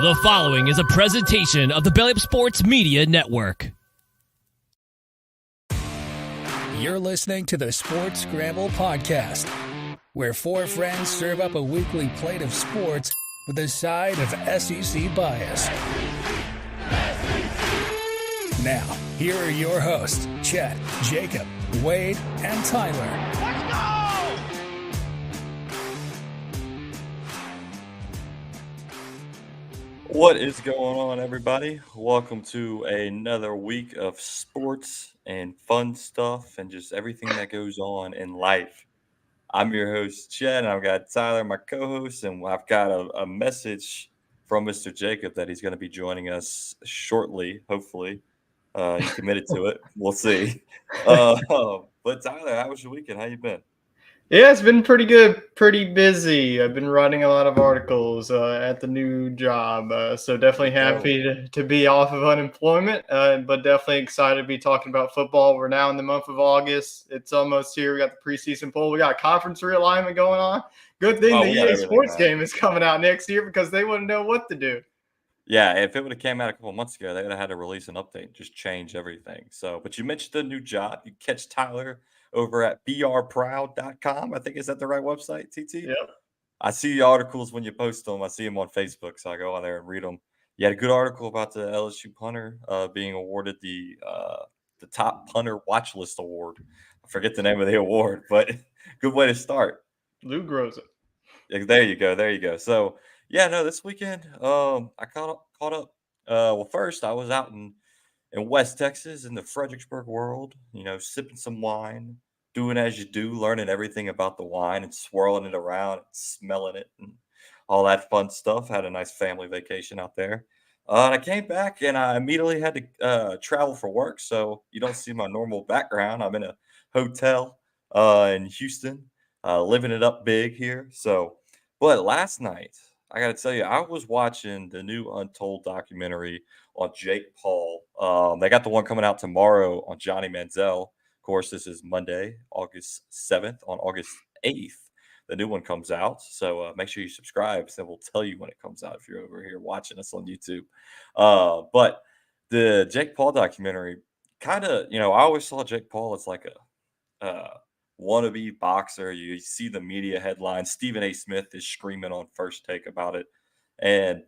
The following is a presentation of the Belly Up Sports Media Network. You're listening to the Sports Scramble podcast, where four friends serve up a weekly plate of sports with a side of SEC bias. Now, here are your hosts, Chet, Jacob, Wade, and Tyler. Let's go! What is going on, everybody? Welcome to another week of sports and fun stuff and just everything that goes on in life. I'm your host, Chad, and I've got Tyler, my co-host, and I've got a message from Mr. Jacob that he's going to be joining us shortly, hopefully. He committed to it. We'll see. But Tyler, how was your weekend? How you been? Yeah, it's been pretty good, pretty busy. I've been writing a lot of articles at the new job, so definitely happy to be off of unemployment, but definitely excited to be talking about football. We're now in the month of August. It's almost here. We got the preseason poll. We got conference realignment going on. Good thing the EA Sports game is coming out next year because they wouldn't know what to do. Yeah, if it would have came out a couple months ago, they would have had to release an update, just change everything. So, but you mentioned the new job. You catch Tyler over at brproud.com. I think, is that the right website, TT? Yep. I see the articles when you post them. I see them on Facebook, so I go on there and read them. You had a good article about the LSU punter being awarded the top punter watch list award. I forget the name of the award, but good way to start. Lou Groza. Yeah, there you go. So, yeah, no, this weekend I caught up. Well, first I was out in West Texas in the Fredericksburg world, sipping some wine, doing as you do, learning everything about the wine and swirling it around and smelling it and all that fun stuff. Had a nice family vacation out there. And I came back and I immediately had to travel for work. So you don't see my normal background. I'm in a hotel in Houston, living it up big here. So, but last night, I got to tell you, I was watching the new Untold documentary on Jake Paul. They got the one coming out tomorrow on Johnny Manziel. Of course, this is Monday, August 7th. On August 8th, the new one comes out. So make sure you subscribe, so we'll tell you when it comes out if you're over here watching us on YouTube. But the Jake Paul documentary, kind of, I always saw Jake Paul as like a wannabe boxer. You see the media headlines. Stephen A. Smith is screaming on First Take about it. And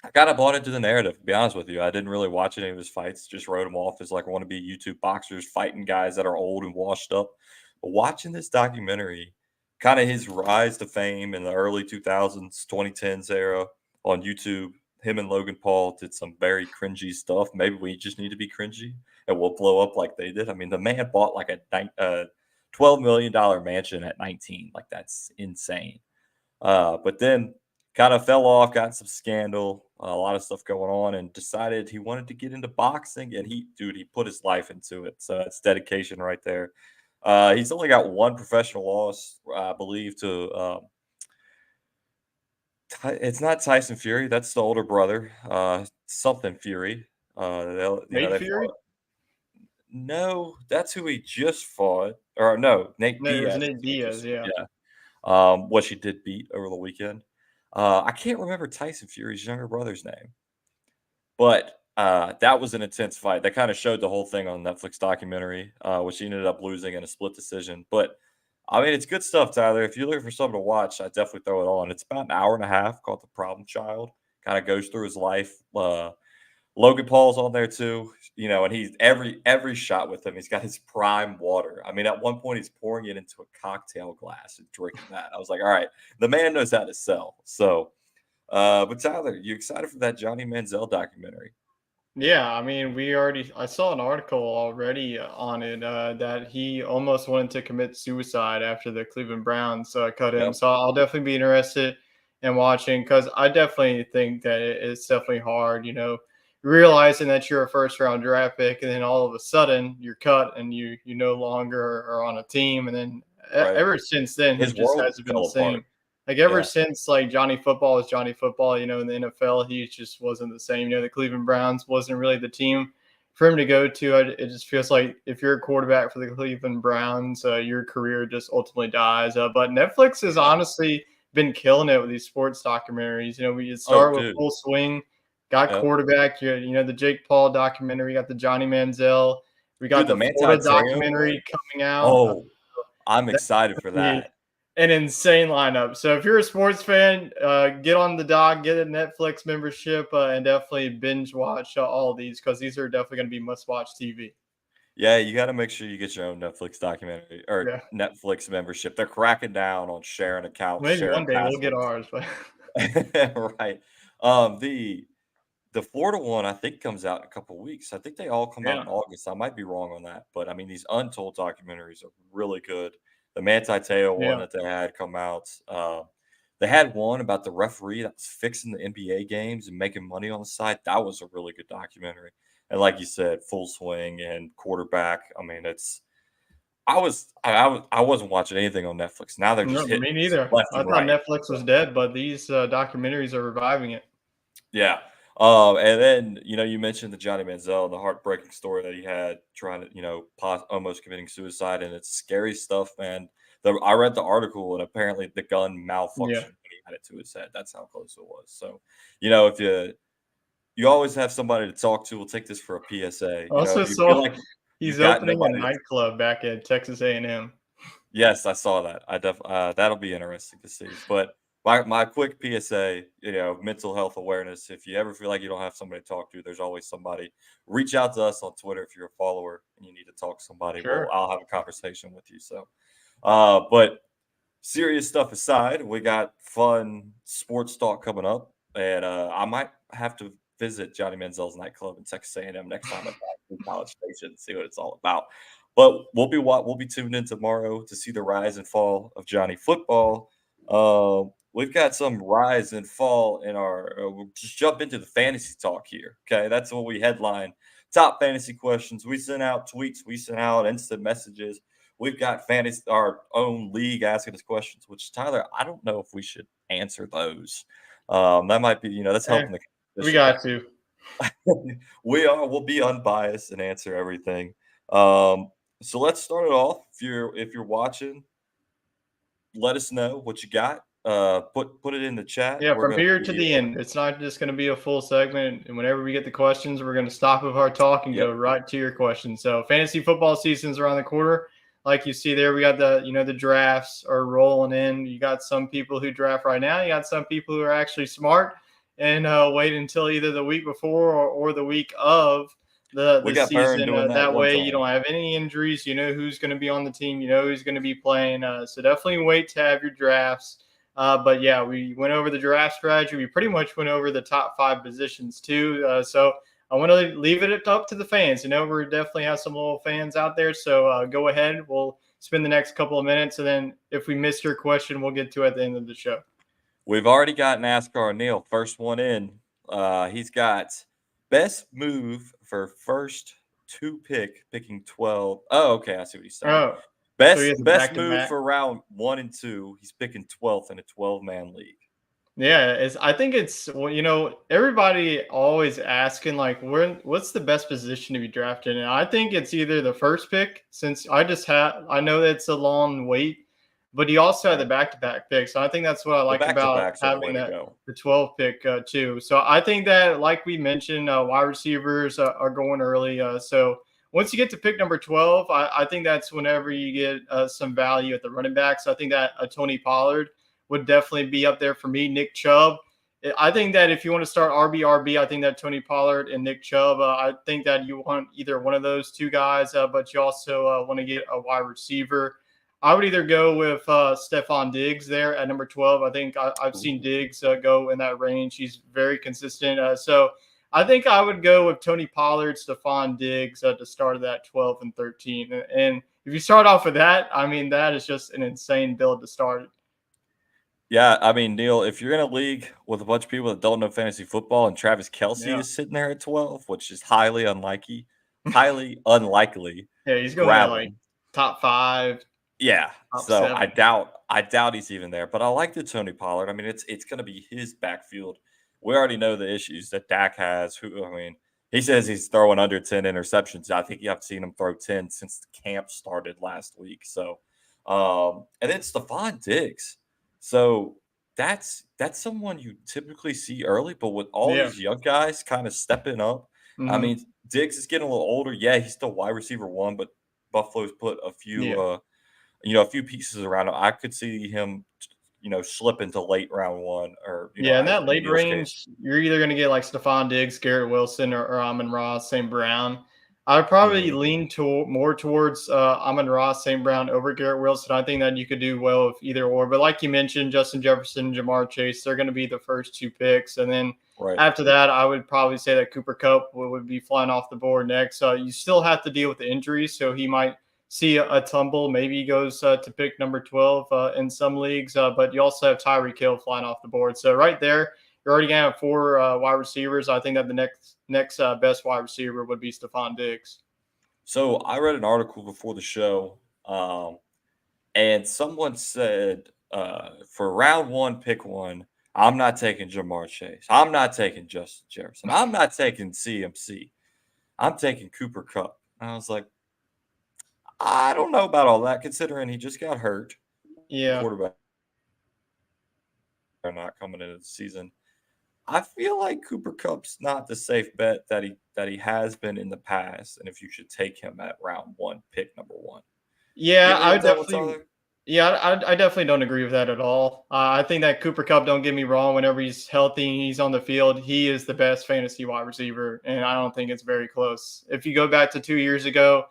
I kind of bought into the narrative, to be honest with you. I didn't really watch any of his fights, just wrote him off as like wannabe YouTube boxers fighting guys that are old and washed up. But watching this documentary, kind of his rise to fame in the early 2000s, 2010s era on YouTube, him and Logan Paul did some very cringy stuff. Maybe we just need to be cringy and we'll blow up like they did. I mean, the man bought like a $12 million mansion at 19. Like, that's insane. But then kind of fell off, got some scandal, a lot of stuff going on, and decided he wanted to get into boxing. And he put his life into it. So it's dedication right there. He's only got one professional loss, I believe, to it's not Tyson Fury. That's the older brother, something Fury. Nate Fury? No, that's who he just fought. Or no, Nate Diaz. Nate Diaz, yeah. What she did beat over the weekend. I can't remember Tyson Fury's younger brother's name. But that was an intense fight. They kind of showed the whole thing on Netflix documentary, which he ended up losing in a split decision. But, I mean, it's good stuff, Tyler. If you're looking for something to watch, I'd definitely throw it on. It's about an hour and a half, called The Problem Child. Kind of goes through his life. Logan Paul's on there too, and he's every shot with him, he's got his prime water. I mean, at one point he's pouring it into a cocktail glass and drinking that. I was like, all right, the man knows how to sell. So, but Tyler, you excited for that Johnny Manziel documentary? Yeah, I mean, I saw an article already on it that he almost wanted to commit suicide after the Cleveland Browns cut him. Yep. So I'll definitely be interested in watching, because I definitely think that it's definitely hard, realizing that you're a first round draft pick and then all of a sudden you're cut and you no longer are on a team. And then ever since then, his he just world hasn't been the fell same. apart. Like ever since like Johnny Football was Johnny Football, in the NFL, he just wasn't the same. The Cleveland Browns wasn't really the team for him to go to. It just feels like if you're a quarterback for the Cleveland Browns, your career just ultimately dies. But Netflix is honestly been killing it with these sports documentaries. We Oh, start with dude. Full Swing, got Yep. quarterback. The Jake Paul documentary, got the Johnny Manziel. We Dude, got the the Manti Florida Te'o one. documentary coming out. Oh, I'm That's excited for gonna be that. an insane lineup. So if you're a sports fan, get on the dock, get a Netflix membership, and definitely binge watch all of these because these are definitely going to be must-watch TV. Yeah, you gotta make sure you get your own Netflix documentary or Yeah, Netflix membership. They're cracking down on sharing accounts, maybe sharing one day we'll get passwords. ours, but Right. The Florida one, I think, comes out in a couple weeks. I think they all come out yeah, in August. I might be wrong on that, but I mean, these Untold documentaries are really good. The Manti Te'o one yeah. that they had come out. They had one about the referee that was fixing the NBA games and making money on the side. That was a really good documentary. And like you said, Full Swing and Quarterback. I mean, it's I wasn't watching anything on Netflix. Now they're No, just hitting me us neither. left I and thought right. Netflix was dead, but these documentaries are reviving it. Yeah. And then, you mentioned the Johnny Manziel and the heartbreaking story that he had trying to, almost committing suicide. And it's scary stuff, man. I read the article and apparently the gun Yeah. malfunctioned when he had it to his head. That's how close it was. So, if you always have somebody to talk to, we'll take this for a PSA. Also If you feel saw like you've he's got opening a nobody to nightclub back at Texas A&M. Yes, I saw that. That'll be interesting to see. But my quick PSA, mental health awareness. If you ever feel like you don't have somebody to talk to, there's always somebody. Reach out to us on Twitter if you're a follower and you need to talk to somebody. Well, Sure. I'll have a conversation with you. So, but serious stuff aside, we got fun sports talk coming up, and I might have to visit Johnny Manziel's nightclub in Texas A&M next time I'm back in College Station and see what it's all about. But we'll be tuned in tomorrow to see the rise and fall of Johnny football. We've got some rise and fall in our. We'll just jump into the fantasy talk here. Okay, that's what we headline. Top fantasy questions. We sent out tweets. We sent out instant messages. We've got fantasy, our own league asking us questions, which Tyler, I don't know if we should answer those. That might be, that's Eh, helping the we competition. got to. We'll be unbiased and answer everything. So let's start it off. If you're watching, let us know what you got. Put it in the chat. Yeah, We're from gonna here to be the end. It's not just going to be a full segment. And whenever we get the questions, we're going to stop with our talk and yep. go right to your questions. So fantasy football season's around the corner. Like you see there, we got the drafts are rolling in. You got some people who draft right now. You got some people who are actually smart and wait until either the week before or the week of We the got burned season. doing that That one way you time. don't have any injuries. You know who's going to be on the team. You know who's going to be playing. So definitely wait to have your drafts. But yeah, we went over the draft strategy. We pretty much went over the top 5 positions too. So I want to leave it up to the fans. We definitely have some little fans out there. So go ahead. We'll spend the next couple of minutes. And then if we missed your question, we'll get to it at the end of the show. We've already got NASCAR Neil. First one in. He's got best move for first picking 12. Oh, okay. I see what he's saying. Oh, so he Best has a best back to move back. for round 1 and 2. He's picking 12th in a 12-man league. Yeah, I think it's everybody always asking like what's the best position to be drafted in. I think it's either the first pick since I know that it's a long wait, but he also had the Right. back-to-back pick. So I think that's what I The like about back-to-backs are the way having to that go. the 12 pick too. So I think that like we mentioned, wide receivers are going early. So once you get to pick number 12, I think that's whenever you get some value at the running backs. I think that Tony Pollard would definitely be up there for me. Nick Chubb. I think that if you want to start RB, I think that Tony Pollard and Nick Chubb, I think that you want either one of those two guys, but you also want to get a wide receiver. I would either go with Stephon Diggs there at number 12. I think I've seen Ooh. Diggs go in that range. He's very consistent. So I think I would go with Tony Pollard, Stephon Diggs to start that 12 and 13. And if you start off with that, I mean, that is just an insane build to start it. Yeah, I mean, Neil, if you're in a league with a bunch of people that don't know fantasy football and Travis Kelce Yeah. is sitting there at 12, which is highly unlikely, Yeah, he's going at grab like him. top 5, Yeah, top so I 7. doubt he's even there, but I like the Tony Pollard. I mean, it's going to be his backfield. We already know the issues that Dak has. He says he's throwing under 10 interceptions. I think you have seen him throw 10 since the camp started last week. So, and then Stephon Diggs. So that's someone you typically see early, but with all Yeah. these young guys kind of stepping up, I Hmm. mean, Diggs is getting a little older. Yeah, he's still wide receiver one, but Buffalo's put a few, Yeah. a few pieces around him. I could see him, slip into late round one, or Yeah, in as that in late Neil's case. range, you're either going to get like Stephon Diggs, Garrett Wilson, or Amon-Ra, St. Brown. I would probably Mhm. lean more towards Amon-Ra, St. Brown over Garrett Wilson. I think that you could do well with either or. But like you mentioned, Justin Jefferson, Jamar Chase, they're going to be the first two picks. And then Right. after that, I would probably say that Cooper Kupp would be flying off the board next. You still have to deal with the injuries, so he might see a tumble. Maybe he goes to pick number 12 in some leagues, but you also have Tyreek Hill flying off the board. So right there, you're already going to have four wide receivers. I think that the next best wide receiver would be Stephon Diggs. So I read an article before the show, and someone said for round one, pick one. I'm not taking Jamar Chase. I'm not taking Justin Jefferson. I'm not taking CMC. I'm taking Cooper Cup. And I was like, I don't know about all that, considering he just got hurt. Yeah. Quarterback are not coming into the season. I feel like Cooper Cup's not the safe bet that he has been in the past, and if you should take him at round one, pick number one. You Yeah, agree I with would that one, definitely. Tyler? Yeah, I definitely don't agree with that at all. I think that Cooper Cup, don't get me wrong, whenever he's healthy and he's on the field, he is the best fantasy wide receiver, and I don't think it's very close. If you go back to 2 years ago,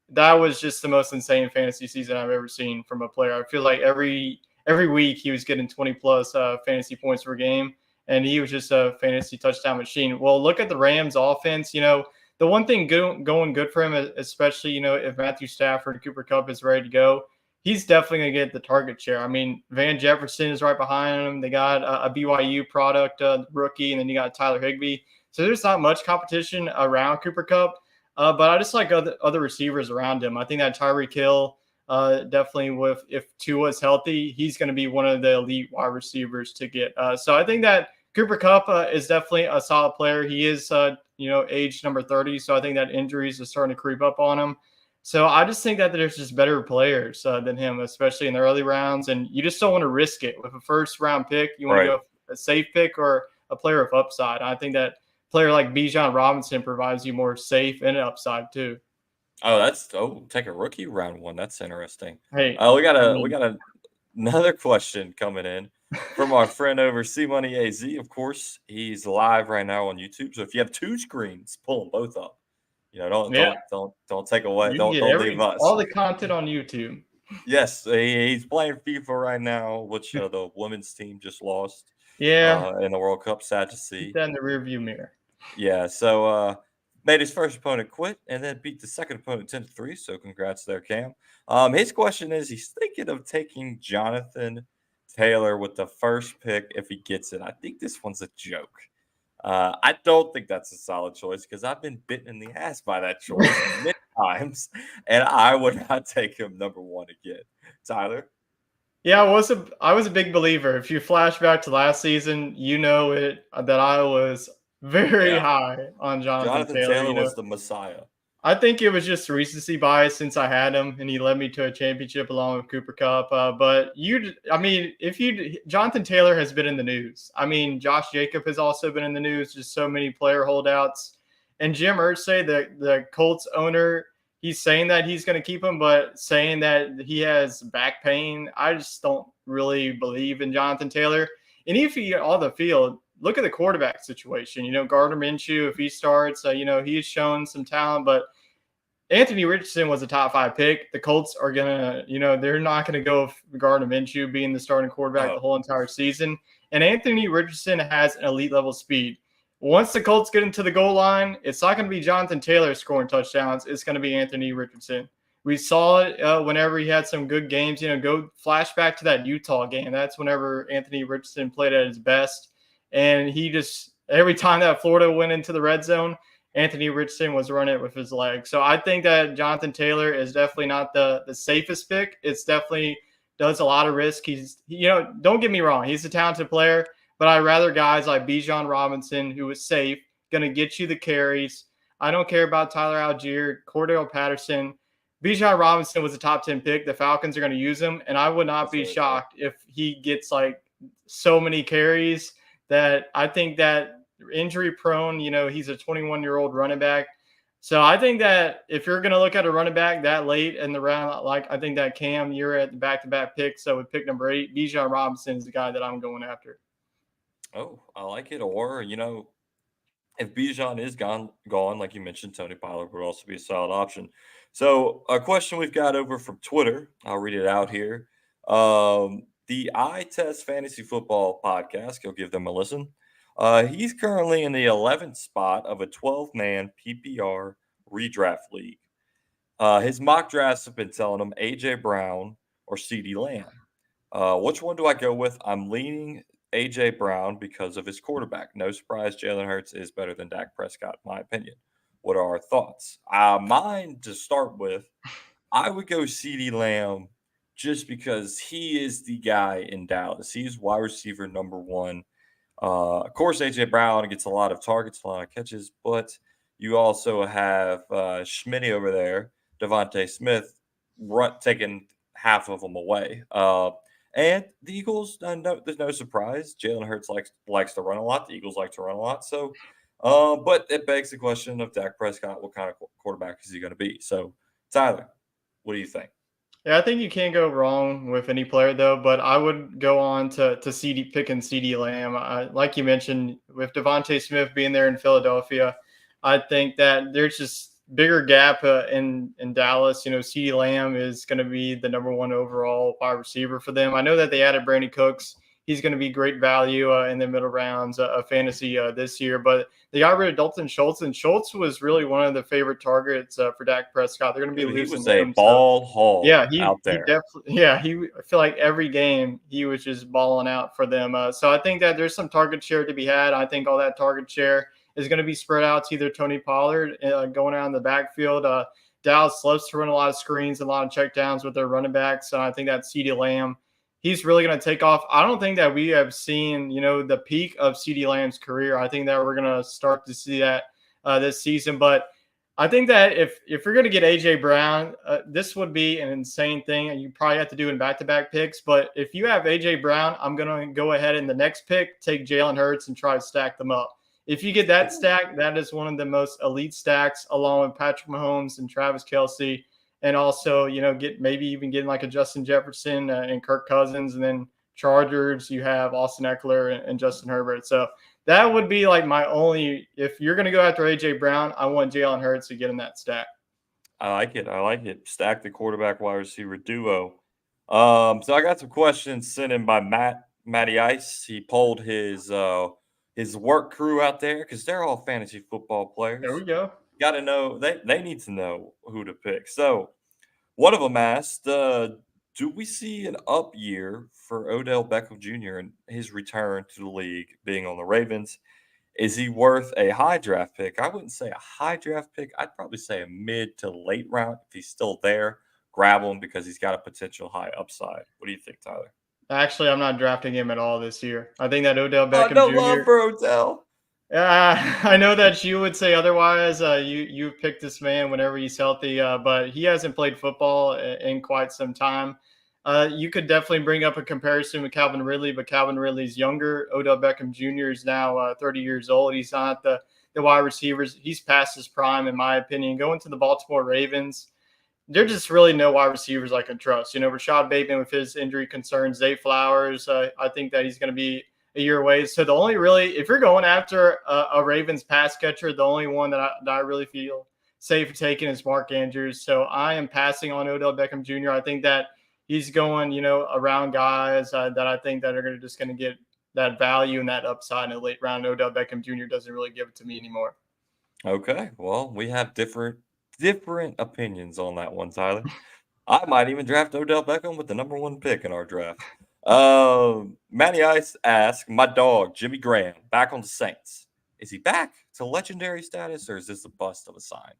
that was just the most insane fantasy season I've ever seen from a player. I feel like every week he was getting 20 plus fantasy points per game, and he was just a fantasy touchdown machine. Well, look at the Rams offense. The one thing going good for him, especially if Matthew Stafford and Cooper Kupp is ready to go, he's definitely going to get the target share. I mean, Van Jefferson is right behind him. They got a BYU product rookie, and then you got Tyler Higbee. So there's not much competition around Cooper Kupp. But I just like other receivers around him. I think that Tyreek Hill, definitely, if Tua's healthy, he's going to be one of the elite wide receivers to get. So I think that Cooper Kupp is definitely a solid player. He is, age number 30, so I think that injuries are starting to creep up on him. So I just think that there's just better players than him, especially in the early rounds, and you just don't want to risk it with a first round pick. You want to Right. go a safe pick or a player of upside. I think that player like Bijan Robinson provides you more safe and upside too. Take a rookie round one. That's interesting. Hey, We got I a we mean, got another question coming in from our friend over C Money AZ. Of course, he's live right now on YouTube. So if you have two screens, pull them both up. Don't yeah, don't take away. you can get Don't leave us. all the content on YouTube. Yes, he's playing FIFA right now, which the women's team just lost Yeah, in the World Cup. Sad to keep see. that in the rearview mirror. Yeah, so made his first opponent quit and then beat the second opponent 10-3. So congrats there, Cam. His question is he's thinking of taking Jonathan Taylor with the first pick if he gets it. I think this one's a joke. I don't think that's a solid choice because I've been bitten in the ass by that choice many times, and I would not take him number one again. Tyler? Yeah, I was a big believer. If you flash back to last season, you know it that I was very Yeah. high on Jonathan Jonathan Taylor. Taylor was the Messiah. I think it was just recency bias since I had him and he led me to a championship along with Cooper Cup. Jonathan Taylor has been in the news. I mean, Josh Jacob has also been in the news. Just so many player holdouts. And Jim Irsay, the Colts owner, he's saying that he's going to keep him, but saying that he has back pain. I just don't really believe in Jonathan Taylor. And if you get on the field, look at the quarterback situation. Gardner Minshew, if he starts, he's shown some talent, but Anthony Richardson was a top 5 pick. The Colts are going to, they're not going to go with Gardner Minshew being the starting quarterback the whole entire season. And Anthony Richardson has an elite level speed. Once the Colts get into the goal line, it's not going to be Jonathan Taylor scoring touchdowns. It's going to be Anthony Richardson. We saw it whenever he had some good games. Go flashback to that Utah game. That's whenever Anthony Richardson played at his best. And he just, every time that Florida went into the red zone, Anthony Richardson was running it with his legs. So I think that Jonathan Taylor is definitely not the safest pick. It's definitely does a lot of risk. Don't get me wrong. He's a talented player, but I'd rather guys like Bijan Robinson, who is safe, going to get you the carries. I don't care about Tyler Algier, Cordell Patterson. Bijan Robinson was a top 10 pick. The Falcons are going to use him, and I would not That's be really fair. shocked if he gets like so many carries that I think that injury prone, he's a 21-year-old running back. So I think that if you're going to look at a running back that late in the round, like I think that Cam, you're at the back-to-back pick. So with pick number 8, Bijan Robinson is the guy that I'm going after. Oh, I like it. Or, if Bijan is gone, like you mentioned, Tony Pollard would also be a solid option. So a question we've got over from Twitter, I'll read it out here. The Eye Test Fantasy Football podcast, go give them a listen. He's currently in the 11th spot of a 12-man PPR redraft league. His mock drafts have been telling him A.J. Brown or CeeDee Lamb. Which one do I go with? I'm leaning A.J. Brown because of his quarterback. No surprise, Jalen Hurts is better than Dak Prescott, in my opinion. What are our thoughts? Mine, to start with, I would go CeeDee Lamb just because he is the guy in Dallas. He's wide receiver number 1. Of course, A.J. Brown gets a lot of targets, a lot of catches, but you also have Schmitty over there, Devontae Smith, taking half of them away. And the Eagles, there's no surprise. Jalen Hurts likes to run a lot. The Eagles like to run a lot. So, but it begs the question of Dak Prescott, what kind of quarterback is he going to be? So, Tyler, what do you think? Yeah, I think you can't go wrong with any player though, but I would go on to picking CeeDee Lamb. Like you mentioned, with Devontae Smith being there in Philadelphia, I think that there's just bigger gap in Dallas. CeeDee Lamb is going to be the number 1 overall wide receiver for them. I know that they added Brandon Cooks. He's going to be great value in the middle rounds of fantasy this year. But they got rid of Dalton Schultz, and Schultz was really one of the favorite targets for Dak Prescott. They're going to be losing him. He was a him, ball hog out there. I feel like every game he was just balling out for them. So I think that there's some target share to be had. I think all that target share is going to be spread out to either Tony Pollard going out in the backfield. Dallas loves to run a lot of screens, a lot of checkdowns with their running backs. So I think that CeeDee Lamb, he's really going to take off. I don't think that we have seen, the peak of CeeDee Lamb's career. I think that we're going to start to see that this season. But I think that if you're going to get A.J. Brown, this would be an insane thing, and you probably have to do in back-to-back picks. But if you have A.J. Brown, I'm going to go ahead in the next pick, take Jalen Hurts, and try to stack them up. If you get that stack, that is one of the most elite stacks, along with Patrick Mahomes and Travis Kelce, and also, maybe even getting like a Justin Jefferson and Kirk Cousins, and then Chargers, you have Austin Eckler and Justin Herbert. So that would be like my only, if you're going to go after A.J. Brown, I want Jalen Hurts to get in that stack. I like it. Stack the quarterback wide receiver duo. So I got some questions sent in by Matty Ice. He polled his work crew out there because they're all fantasy football players. There we go. Got to know, they need to know who to pick. So one of them asked, do we see an up year for Odell Beckham Jr. and his return to the league being on the Ravens? Is he worth a high draft pick? I wouldn't say a high draft pick. I'd probably say a mid to late round. If he's still there, grab him because he's got a potential high upside. What do you think, Tyler? Actually, I'm not drafting him at all this year. I think that Odell Beckham no Jr. love for Odell. I know that you would say otherwise. You pick this man whenever he's healthy, but he hasn't played football in quite some time. You could definitely bring up a comparison with Calvin Ridley, but Calvin Ridley's younger. Odell Beckham Jr. is now 30 years old. He's not the wide receivers. He's past his prime, in my opinion. Going to the Baltimore Ravens, there's just really no wide receivers I can trust. Rashad Bateman with his injury concerns, Zay Flowers, I think that he's going to be a year away. So the only really, if you're going after a Ravens pass catcher, the only one that I really feel safe taking is Mark Andrews. So I am passing on Odell Beckham Jr. I think that he's going, around guys that I think that are just going to get that value and that upside in the late round. Odell Beckham Jr. doesn't really give it to me anymore. Okay, well, we have different opinions on that one, Tyler. I might even draft Odell Beckham with the number 1 pick in our draft. Matty Ice asked, my dog, Jimmy Graham, back on the Saints. Is he back to legendary status, or is this a bust of a sign?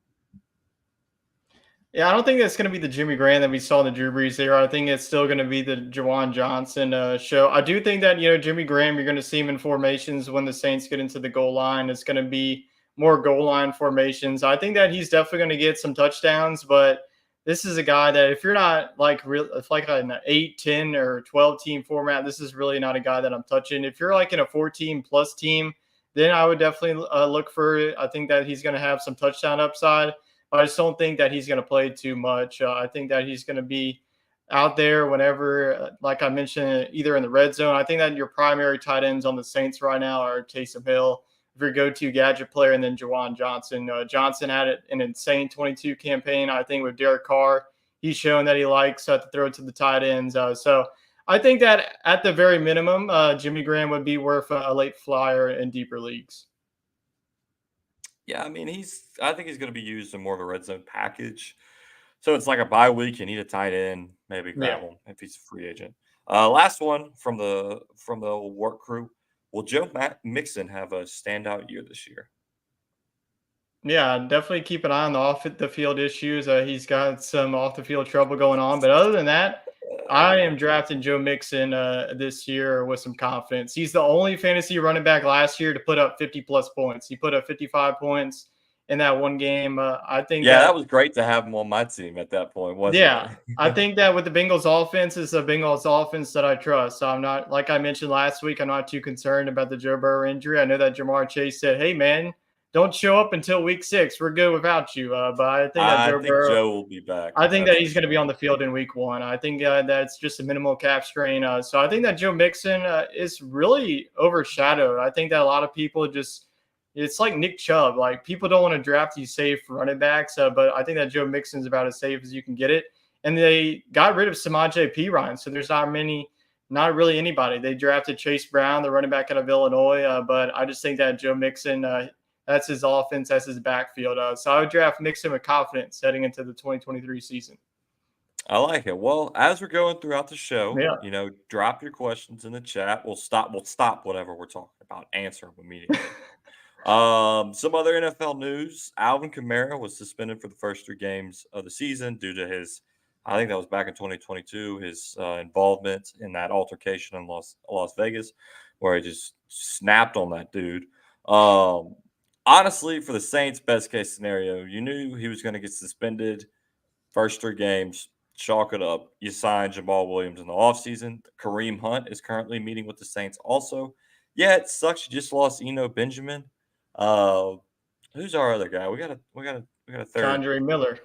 Yeah, I don't think that's going to be the Jimmy Graham that we saw in the Drew Brees era. I think it's still going to be the Juwan Johnson show. I do think that, Jimmy Graham, you're going to see him in formations when the Saints get into the goal line. It's going to be more goal line formations. I think that he's definitely going to get some touchdowns, but this is a guy that if you're not like real, if like an 8, 10, or 12 team format, this is really not a guy that I'm touching. If you're like in a 14 plus team, then I would definitely look for it. I think that he's going to have some touchdown upside, but I just don't think that he's going to play too much. I think that he's going to be out there whenever, like I mentioned, either in the red zone. I think that your primary tight ends on the Saints right now are Taysom Hill, if your go-to gadget player, and then Jawan Johnson. Johnson had an insane 22 campaign. I think with Derek Carr, he's shown that he likes to throw to the tight ends. So I think that at the very minimum, Jimmy Graham would be worth a late flyer in deeper leagues. Yeah, I mean, I think he's going to be used in more of a red zone package. So it's like a bye week. You need a tight end, maybe grab Yeah. him if he's a free agent. Last one from the work crew. Will Mixon have a standout year this year? Yeah, definitely keep an eye on the off the field issues. He's got some off the field trouble going on, but other than that, I am drafting Joe Mixon this year with some confidence. He's the only fantasy running back last year to put up 50 plus points. He put up 55 points in that one game. I think Yeah, that that was great to have him on my team at that point, wasn't yeah, I it? think that with the Bengals offense, it's a Bengals offense that I trust. So I'm not, like I mentioned last week, I'm not too concerned about the Joe Burrow injury. I know that Jamar Chase said, "Hey man, don't show up until week 6. We're good without you." But I think that I Joe think Burrow, Joe will be back. I think That's that for he's going to be sure. on the field in week 1. I think that's just a minimal cap strain. So I think that Joe Mixon is really overshadowed. I think that a lot of people just, it's like Nick Chubb. Like people don't want to draft these safe running backs, but I think that Joe Mixon's about as safe as you can get it. And they got rid of Samaje Perine, so there's not really anybody. They drafted Chase Brown, the running back out of Illinois, but I just think that Joe Mixon, that's his offense, that's his backfield. So I would draft Mixon with confidence heading into the 2023 season. I like it. Well, as we're going throughout the show, Yeah. drop your questions in the chat. We'll stop whatever we're talking about, answer them immediately. Some other NFL news. Alvin Kamara was suspended for the first 3 games of the season due to I think that was back in 2022, his involvement in that altercation in Las Vegas, where he just snapped on that dude. Um, Honestly, for the Saints, best case scenario, you knew he was going to get suspended first 3 games. Chalk it up. You signed Jamal Williams in the offseason. Kareem Hunt is currently meeting with the Saints also. Yeah, it sucks. You just lost Eno Benjamin. Uh, who's our other guy? We got a third. Chandre Miller.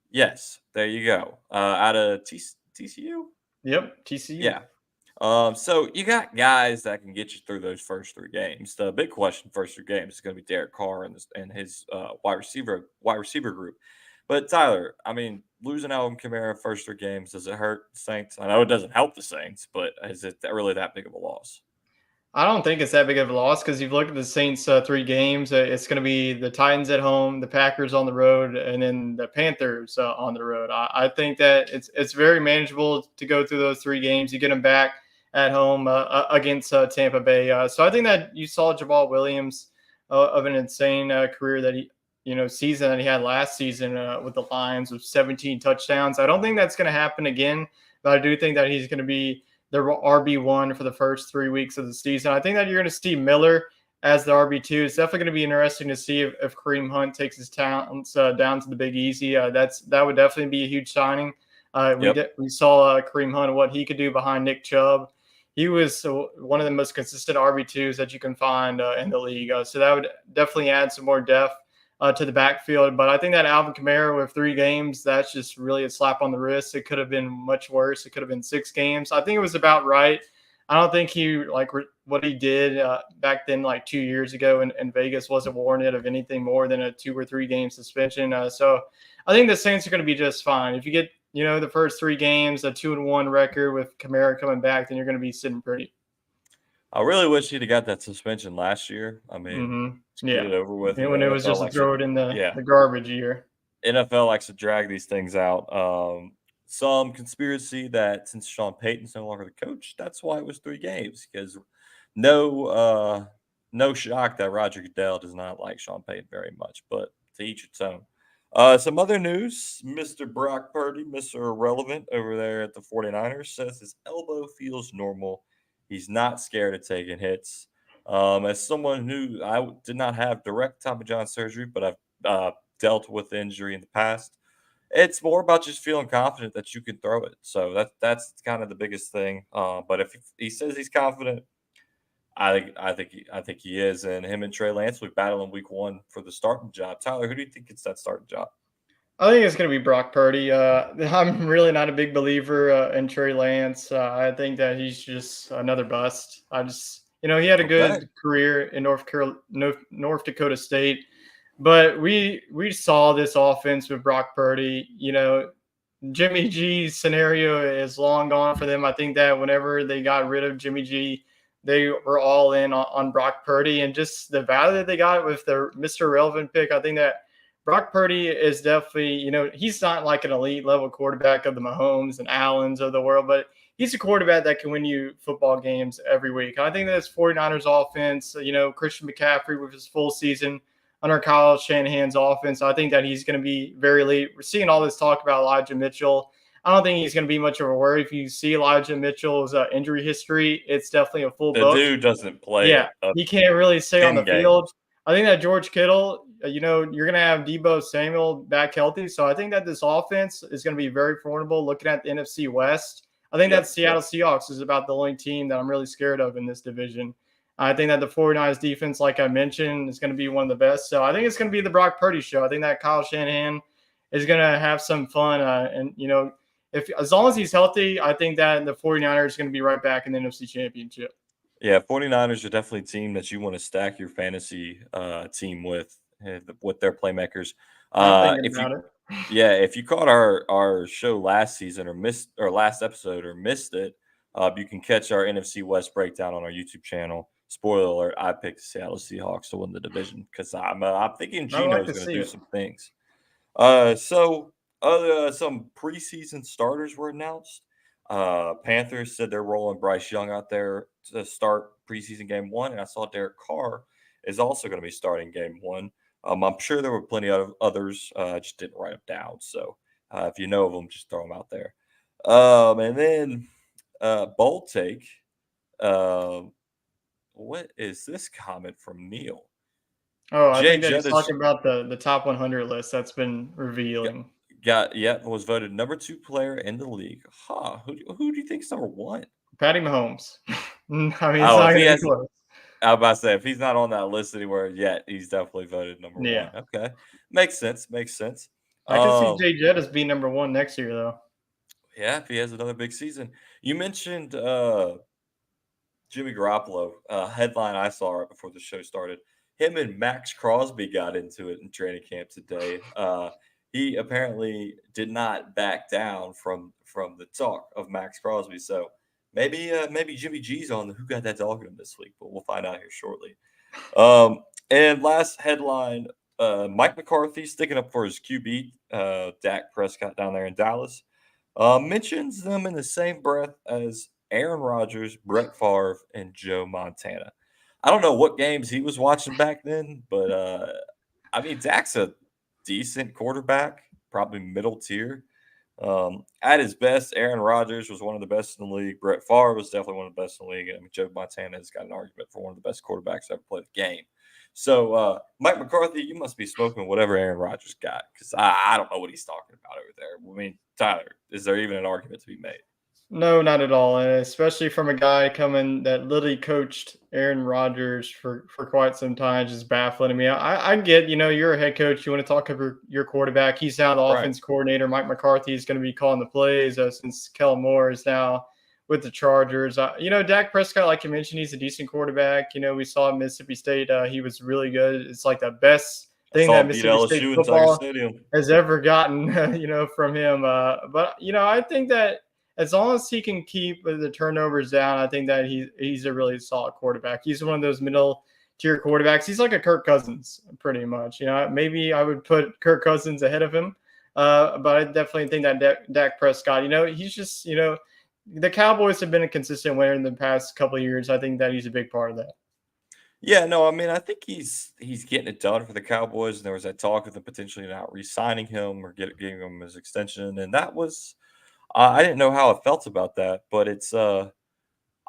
Yes, there you go. Out of TCU. Yep. TCU. Yeah. So you got guys that can get you through those first 3 games. The big question first 3 games is going to be Derek Carr and his wide receiver group. But Tyler, I mean, losing Alvin Kamara first 3 games, does it hurt the Saints? I know it doesn't help the Saints, but is it really that big of a loss? I don't think it's that big of a loss because you've looked at the Saints 3 games. It's going to be the Titans at home, the Packers on the road, and then the Panthers on the road. I think that it's very manageable to go through those 3 games. You get them back at home against Tampa Bay. So I think that you saw Jamal Williams of an insane career that season that he had last season with the Lions with 17 touchdowns. I don't think that's going to happen again, but I do think that he's going to be the RB1 for the first 3 weeks of the season. I think that you're going to see Miller as the RB2. It's definitely going to be interesting to see if Kareem Hunt takes his talents down to the Big Easy. That would definitely be a huge signing. Yep. We saw Kareem Hunt, what he could do behind Nick Chubb. He was one of the most consistent RB2s that you can find in the league. So that would definitely add some more depth to the backfield. But I think that Alvin Kamara with 3 games, that's just really a slap on the wrist. It could have been much worse. It could have been 6 games. I think it was about right. I don't think what he did back then, like 2 years ago in Vegas, wasn't warranted of anything more than a 2 or 3 game suspension. So I think the Saints are going to be just fine. If you get, the first 3 games, a 2-1 record with Kamara coming back, then you're going to be sitting pretty. I really wish he'd have got that suspension last year. I mean, get Yeah. it over with. And when it was NFL just to throw it in the garbage year. NFL likes to drag these things out. Some conspiracy that since Sean Payton's no longer the coach, that's why it was 3 games. Because no shock that Roger Goodell does not like Sean Payton very much, but to each its own. Some other news, Mr. Brock Purdy, Mr. Irrelevant over there at the 49ers, says his elbow feels normal. He's not scared of taking hits. As someone who did not have direct Tommy John surgery, but I've dealt with the injury in the past, It's more about just feeling confident that you can throw it. So that's kind of the biggest thing. But if he says he's confident, I think he is. And him and Trey Lance will battle in week 1 for the starting job. Tyler, who do you think gets that starting job? I think it's going to be Brock Purdy. I'm really not a big believer in Trey Lance. I think that he's just another bust. He had a Okay. good career in North Dakota State, but we saw this offense with Brock Purdy. Jimmy G's scenario is long gone for them. I think that whenever they got rid of Jimmy G, they were all in on Brock Purdy, and just the value that they got with their Mr. Relevant pick. I think that Brock Purdy is definitely, he's not like an elite level quarterback of the Mahomes and Allens of the world, but he's a quarterback that can win you football games every week. I think that this 49ers offense, Christian McCaffrey with his full season under Kyle Shanahan's offense, I think that he's going to be very elite. We're seeing all this talk about Elijah Mitchell. I don't think he's going to be much of a worry. If you see Elijah Mitchell's injury history, it's definitely a full The book. dude doesn't play Yeah, he can't really stay on the 10 field. games. I think that George Kittle, you're going to have Debo Samuel back healthy. So I think that this offense is going to be very formidable looking at the NFC West. I think that Seattle Seahawks is about the only team that I'm really scared of in this division. I think that the 49ers defense, like I mentioned, is going to be one of the best. So I think it's going to be the Brock Purdy show. I think that Kyle Shanahan is going to have some fun. As long as he's healthy, I think that the 49ers are going to be right back in the NFC Championship. Yeah, 49ers are definitely a team that you want to stack your fantasy team with their playmakers. I'm thinking about it. Yeah, if you caught our show last season or last episode or missed it, you can catch our NFC West breakdown on our YouTube channel. Spoiler alert: I picked the Seattle Seahawks to win the division because I'm thinking Gino's going to do some things. So some preseason starters were announced. Panthers said they're rolling Bryce Young out there to start preseason game 1, and I saw Derek Carr is also going to be starting game 1. I'm sure there were plenty of others. I just didn't write them down. So if you know of them, just throw them out there. And then bold take. What is this comment from Neil? Oh, I Jay think that he's Jett talking about the top 100 list that's been revealing. was voted number 2 player in the league. Who do you think's number 1? Patty Mahomes. I mean, it's Oh, not if he going to be has, close. I was about to say if he's not on that list anywhere yet, he's definitely voted number 1. Yeah. Okay, makes sense. I can see Jay Jett as being number 1 next year, though. Yeah, if he has another big season. You mentioned Jimmy Garoppolo. Headline I saw right before the show started. Him and Max Crosby got into it in training camp today. He apparently did not back down from the talk of Max Crosby. So maybe Jimmy G's on the Who Got That Dog in him this week, but we'll find out here shortly. And last headline, Mike McCarthy sticking up for his QB, Dak Prescott down there in Dallas, mentions them in the same breath as Aaron Rodgers, Brett Favre, and Joe Montana. I don't know what games he was watching back then, but I mean, Dak's a decent quarterback, probably middle tier. At his best, Aaron Rodgers was one of the best in the league. Brett Favre was definitely one of the best in the league. I mean, Joe Montana has got an argument for one of the best quarterbacks to ever play the game. So, Mike McCarthy, you must be smoking whatever Aaron Rodgers got because I don't know what he's talking about over there. I mean, Tyler, is there even an argument to be made? No, not at all. And especially from a guy coming that literally coached Aaron Rodgers for quite some time, just baffling to me. I get, you're a head coach. You want to talk about your quarterback. He's now the offense coordinator. Mike McCarthy is going to be calling the plays since Kellen Moore is now with the Chargers. Dak Prescott, like you mentioned, he's a decent quarterback. We saw at Mississippi State. He was really good. It's like the best thing that Mississippi State football has ever gotten, from him. But I think that as long as he can keep the turnovers down, I think that he's a really solid quarterback. He's one of those middle tier quarterbacks. He's like a Kirk Cousins, pretty much. Maybe I would put Kirk Cousins ahead of him, but I definitely think that Dak Prescott. He's just the Cowboys have been a consistent winner in the past couple of years. I think that he's a big part of that. Yeah, no, I mean, I think he's getting it done for the Cowboys. And there was that talk of them potentially not re-signing him or giving him his extension, and that was. I didn't know how I felt about that, but it's I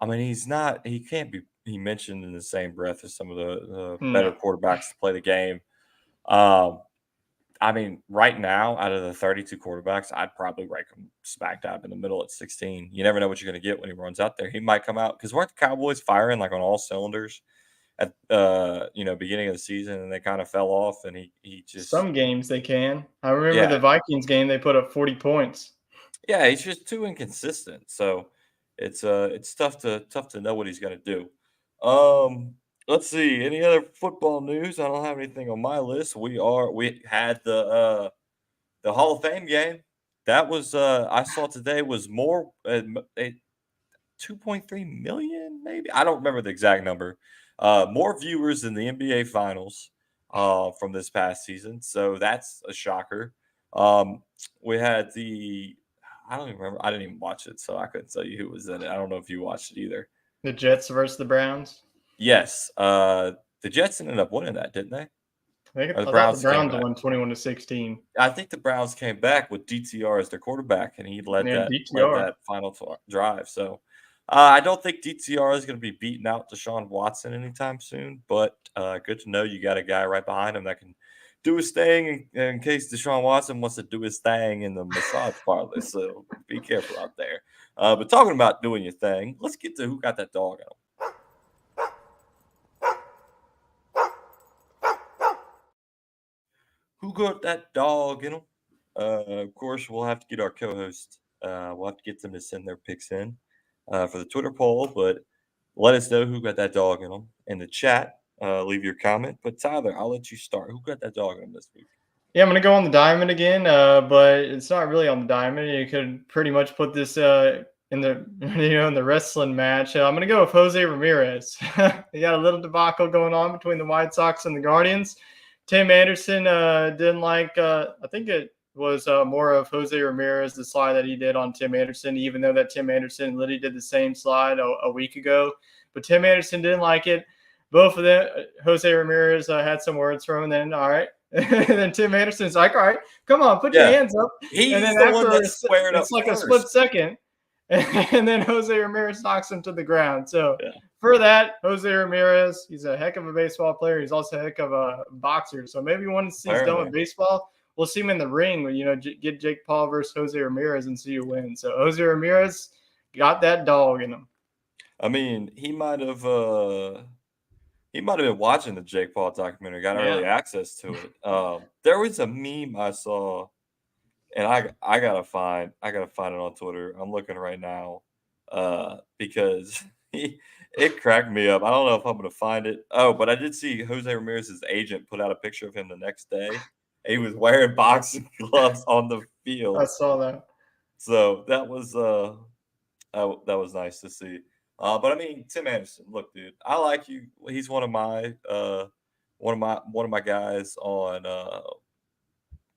mean, he can't be mentioned in the same breath as some of the better quarterbacks to play the game. I mean, right now, out of the 32 quarterbacks, I'd probably rank him smack dab in the middle at 16. You never know what you're going to get when he runs out there. He might come out because weren't the Cowboys firing like on all cylinders at beginning of the season, and they kind of fell off, and he just Some games they can. I remember yeah the Vikings game; they put up 40 points. yeah he's just too inconsistent. So it's tough to know what he's going to do. Let's see. Any other football news? I don't have anything on my list. We had the Hall of Fame game. That was I saw today was more 2.3 million, maybe. I don't remember the exact number. More viewers than the NBA Finals from this past season, so that's a shocker. We had the I don't even remember. I didn't even watch it, so I couldn't tell you who was in it. I don't know if you watched it either. The Jets versus the Browns. Yes, the Jets ended up winning that, didn't they? I Or the thought the Browns came Browns back. won 21-16. I think the Browns came back with DTR as their quarterback, and he led Yeah, that DTR. final drive. So I don't think DTR is going to be beating out Deshaun Watson anytime soon. But good to know you got a guy right behind him that can do his thing in case Deshaun Watson wants to do his thing in the massage parlor. So be careful out there. But talking about doing your thing, let's get to who got that dog in him. Who got that dog in them? Of course, we'll have to get our co-host. We'll have to get them to send their picks in for the Twitter poll. But let us know who got that dog in them in the chat. Leave your comment. But Tyler, I'll let you start. Who got that dog in them this week? Yeah, I'm gonna go on the diamond again, but it's not really on the diamond. You could pretty much put this in the in the wrestling match. I'm gonna go with Jose Ramirez. You got a little debacle going on between the White Sox and the Guardians. Tim Anderson didn't like. I think it was more of Jose Ramirez, the slide that he did on Tim Anderson, even though that Tim Anderson literally did the same slide a week ago. But Tim Anderson didn't like it. Both of them, Jose Ramirez had some words from him. Then, all right. And then Tim Anderson's like, all right, come on, put your hands up. He's and then the one that squared up it's like first. a split second. And then Jose Ramirez knocks him to the ground. So Yeah. for that, Jose Ramirez, he's a heck of a baseball player. He's also a heck of a boxer. So maybe once he's done with baseball, we'll see him in the ring. Get Jake Paul versus Jose Ramirez and see who wins. So Jose Ramirez got that dog in him. I mean, he might have been watching the Jake Paul documentary, got early access to it. There was a meme I saw, and I gotta find it on Twitter. I'm looking right now because it cracked me up. I don't know if I'm gonna find it. Oh, but I did see Jose Ramirez's agent put out a picture of him the next day. He was wearing boxing gloves on the field. I saw that. So that was nice to see. But I mean, Tim Anderson, look, dude, I like you. He's one of my guys on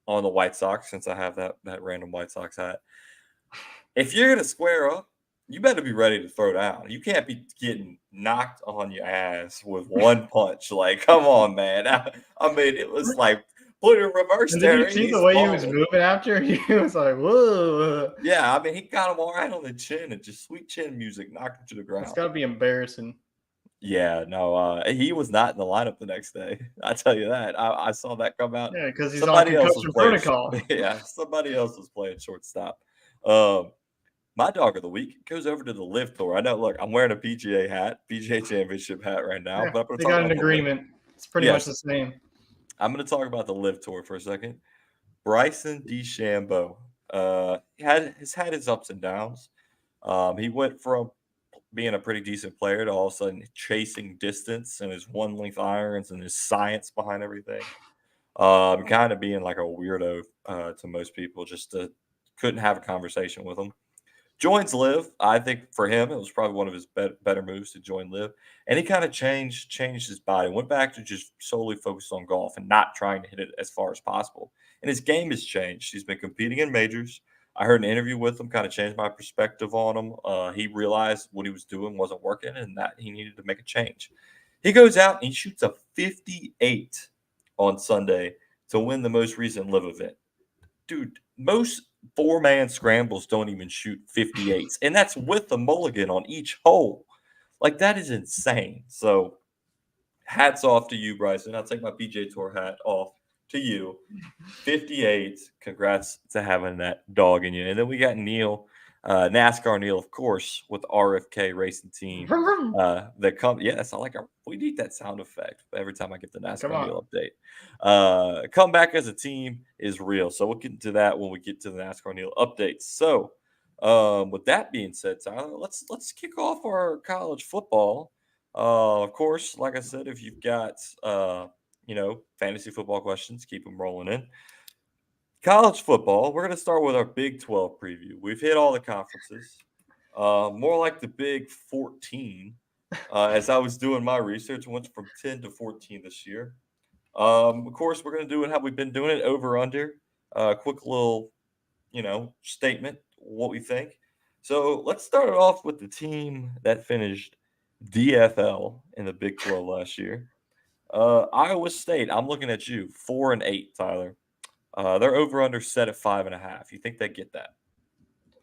the White Sox, since I have that random White Sox hat. If you're gonna square up, you better be ready to throw down. You can't be getting knocked on your ass with one punch. Like, come on, man. I mean, it was like put in reverse there. Did you see the way he was moving after? He was like, whoa. Yeah, I mean, he got him all right on the chin and just sweet chin music knocked him to the ground. It's got to be embarrassing. Yeah, no, he was not in the lineup the next day. I tell you that. I saw that come out. Yeah, because he's on concussion protocol. Yeah, somebody else was playing shortstop. My dog of the week goes over to the Live Tour. I know, look, I'm wearing a PGA hat, PGA Championship hat right now. Yeah, but I'm they got an agreement. It's pretty much the same. I'm going to talk about the Live Tour for a second. Bryson DeChambeau has had his ups and downs. He went from being a pretty decent player to all of a sudden chasing distance and his one-length irons and his science behind everything. Kind of being like a weirdo to most people, just couldn't have a conversation with him. Joins Live. I think for him, it was probably one of his better moves to join Live. And he kind of changed his body, went back to just solely focus on golf and not trying to hit it as far as possible. And his game has changed. He's been competing in majors. I heard an interview with him, kind of changed my perspective on him. He realized what he was doing wasn't working and that he needed to make a change. He goes out and he shoots a 58 on Sunday to win the most recent Live event. Dude, most four-man scrambles don't even shoot 58s, and that's with the mulligan on each hole. Like, that is insane. So hats off to you, Bryson. I'll take my PGA Tour hat off. to you. 58. Congrats to having that dog in you. And then we got Neil, NASCAR Neil, of course, with RFK Racing Team. Yes, we need that sound effect every time I get the NASCAR Neil update. Comeback as a team is real. So we'll get into that when we get to the NASCAR Neil updates. So with that being said, Tyler, let's kick off our college football. Of course, like I said, if you've got fantasy football questions, keep them rolling in. College football, we're going to start with our Big 12 preview. We've hit all the conferences, more like the Big 14. As I was doing my research, went from 10 to 14 this year. Of course, we're going to do it how we've been doing it, over under. Quick little, statement, what we think. So let's start it off with the team that finished DFL in the Big 12 last year. Iowa State, I'm looking at you, 4-8, Tyler. They're over under set at 5.5. You think they get that?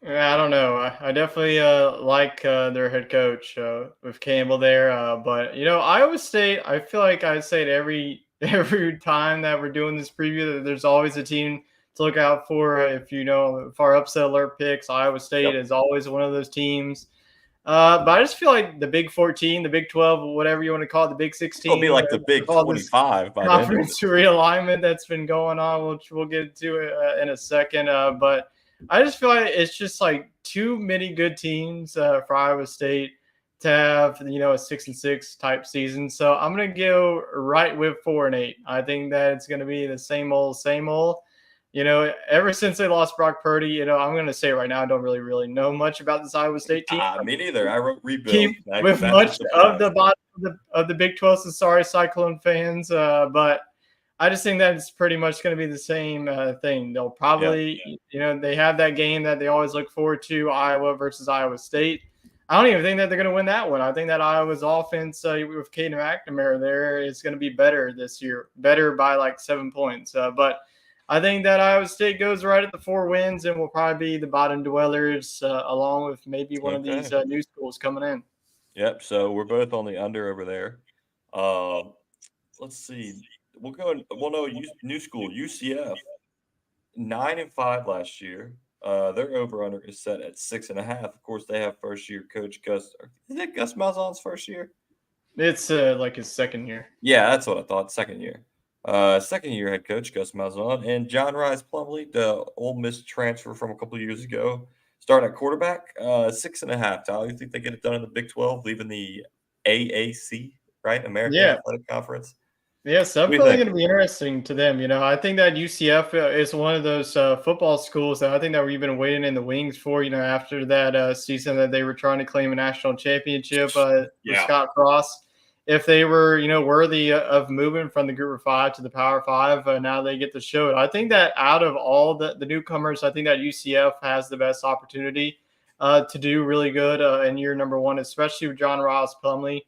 Yeah, I don't know. I definitely like their head coach with Campbell there. But Iowa State, I feel like I say it every time that we're doing this preview that there's always a team to look out for. If our upset alert picks, Iowa State is always one of those teams. But I just feel like the Big 14, the Big 12, whatever you want to call it, the Big 16. It'll be like the Big 25 by conference realignment that's been going on, which we'll get to in a second. But I just feel like it's just like too many good teams for Iowa State to have, a 6-6 type season. So I'm going to go right with 4-8. I think that it's going to be the same old, same old. Ever since they lost Brock Purdy, I'm going to say right now, I don't really know much about this Iowa State team. Me neither. I wrote rebuild. With much of the bottom of the Big 12, so sorry, Cyclone fans. But I just think that it's pretty much going to be the same thing. They'll probably, they have that game that they always look forward to, Iowa versus Iowa State. I don't even think that they're going to win that one. I think that Iowa's offense with Caden McNamara there is going to be better this year, better by like 7 points. But I think that Iowa State goes right at the 4 wins and will probably be the bottom dwellers along with maybe one of these new schools coming in. Yep. So we're both on the under over there. Let's see. We'll go. New school UCF, 9-5 last year. Their over under is set at 6.5. Of course, they have first year coach Gus. Is it Gus Malzahn's first year? It's like his second year. Yeah, that's what I thought. Second year. Second year head coach Gus Malzahn and John Rhys Plumlee, the Ole Miss transfer from a couple of years ago, starting at quarterback. 6.5. Tyler, you think they get it done in the Big 12, leaving the AAC, right? American Athletic Conference. Yes, definitely going to be interesting to them. I think that UCF is one of those football schools that I think that we've been waiting in the wings for. After that season that they were trying to claim a national championship with Scott Frost. If they were, worthy of moving from the Group of 5 to the Power 5, now they get to show it. I think that out of all the newcomers, I think that UCF has the best opportunity to do really good in year number 1, especially with John Rhys Plumlee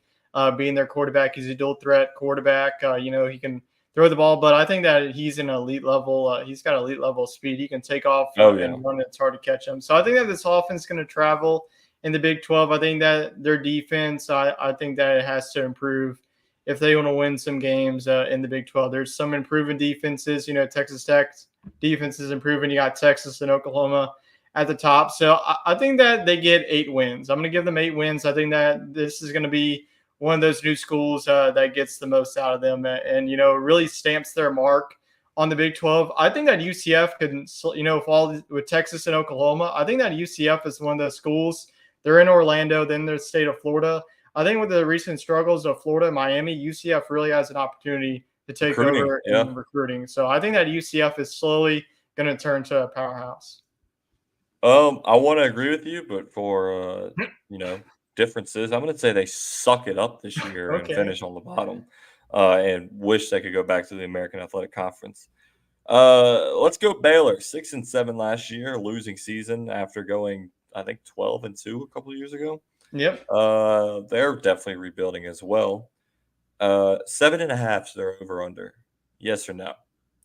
being their quarterback. He's a dual threat quarterback. He can throw the ball, but I think that he's an elite level. He's got elite level speed. He can take off and run. It's hard to catch him. So I think that this offense is going to travel in the Big 12. I think that their defense, I think that it has to improve if they want to win some games in the Big 12. There's some improving defenses. Texas Tech's defense is improving. You got Texas and Oklahoma at the top. So I think that they get 8 wins. I'm going to give them 8 wins. I think that this is going to be one of those new schools that gets the most out of them and really stamps their mark on the Big 12. I think that UCF can, fall with Texas and Oklahoma. I think that UCF is one of those schools. They're in Orlando, then the state of Florida. I think with the recent struggles of Florida and Miami, UCF really has an opportunity to take over in recruiting. So I think that UCF is slowly going to turn to a powerhouse. I want to agree with you, but for differences, I'm going to say they suck it up this year and finish on the bottom, and wish they could go back to the American Athletic Conference. Let's go Baylor, 6-7 last year, losing season after going, I think, 12-2 a couple of years ago. Yep. They're definitely rebuilding as well. 7.5 is their over under. Yes or no?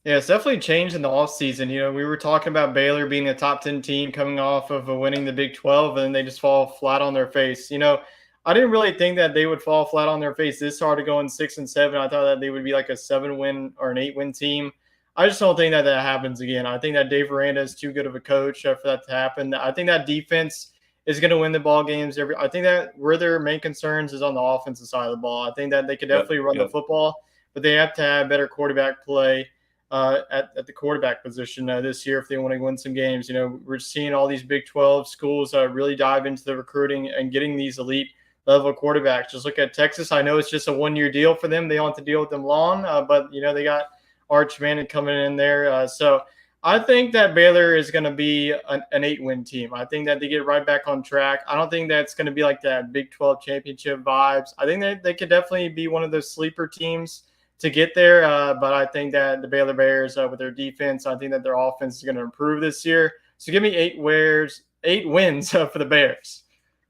Yeah, it's definitely changed in the offseason. We were talking about Baylor being a top 10 team coming off of winning the Big 12, and they just fall flat on their face. I didn't really think that they would fall flat on their face this hard to go in 6-7. I thought that they would be like a 7-win or an 8-win team. I just don't think that happens again. I think that Dave Aranda is too good of a coach for that to happen. I think that defense is going to win the ball games. I think that where their main concerns is on the offensive side of the ball. I think that they could definitely run the football, but they have to have better quarterback play at the quarterback position this year if they want to win some games. We're seeing all these Big 12 schools really dive into the recruiting and getting these elite level quarterbacks. Just look at Texas. I know it's just a 1-year deal for them. They don't have to deal with them long, but they got Arch Manning coming in there. So I think that Baylor is going to be an 8-win team. I think that they get right back on track. I don't think that's going to be like that Big 12 championship vibes. I think that they could definitely be one of those sleeper teams to get there. But I think that the Baylor Bears, with their defense, I think that their offense is going to improve this year. So give me 8 wins for the Bears.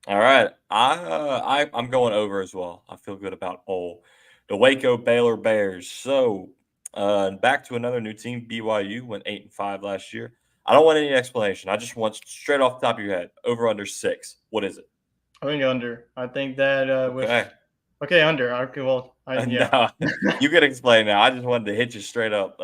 All right. I'm going over as well. I feel good about the Waco Baylor Bears. So back to another new team. BYU went 8-5 last year. I don't want any explanation. I just want straight off the top of your head. Over under 6. What is it? I think under. I think that okay, under. Okay, well, No, you can explain now. I just wanted to hit you straight up.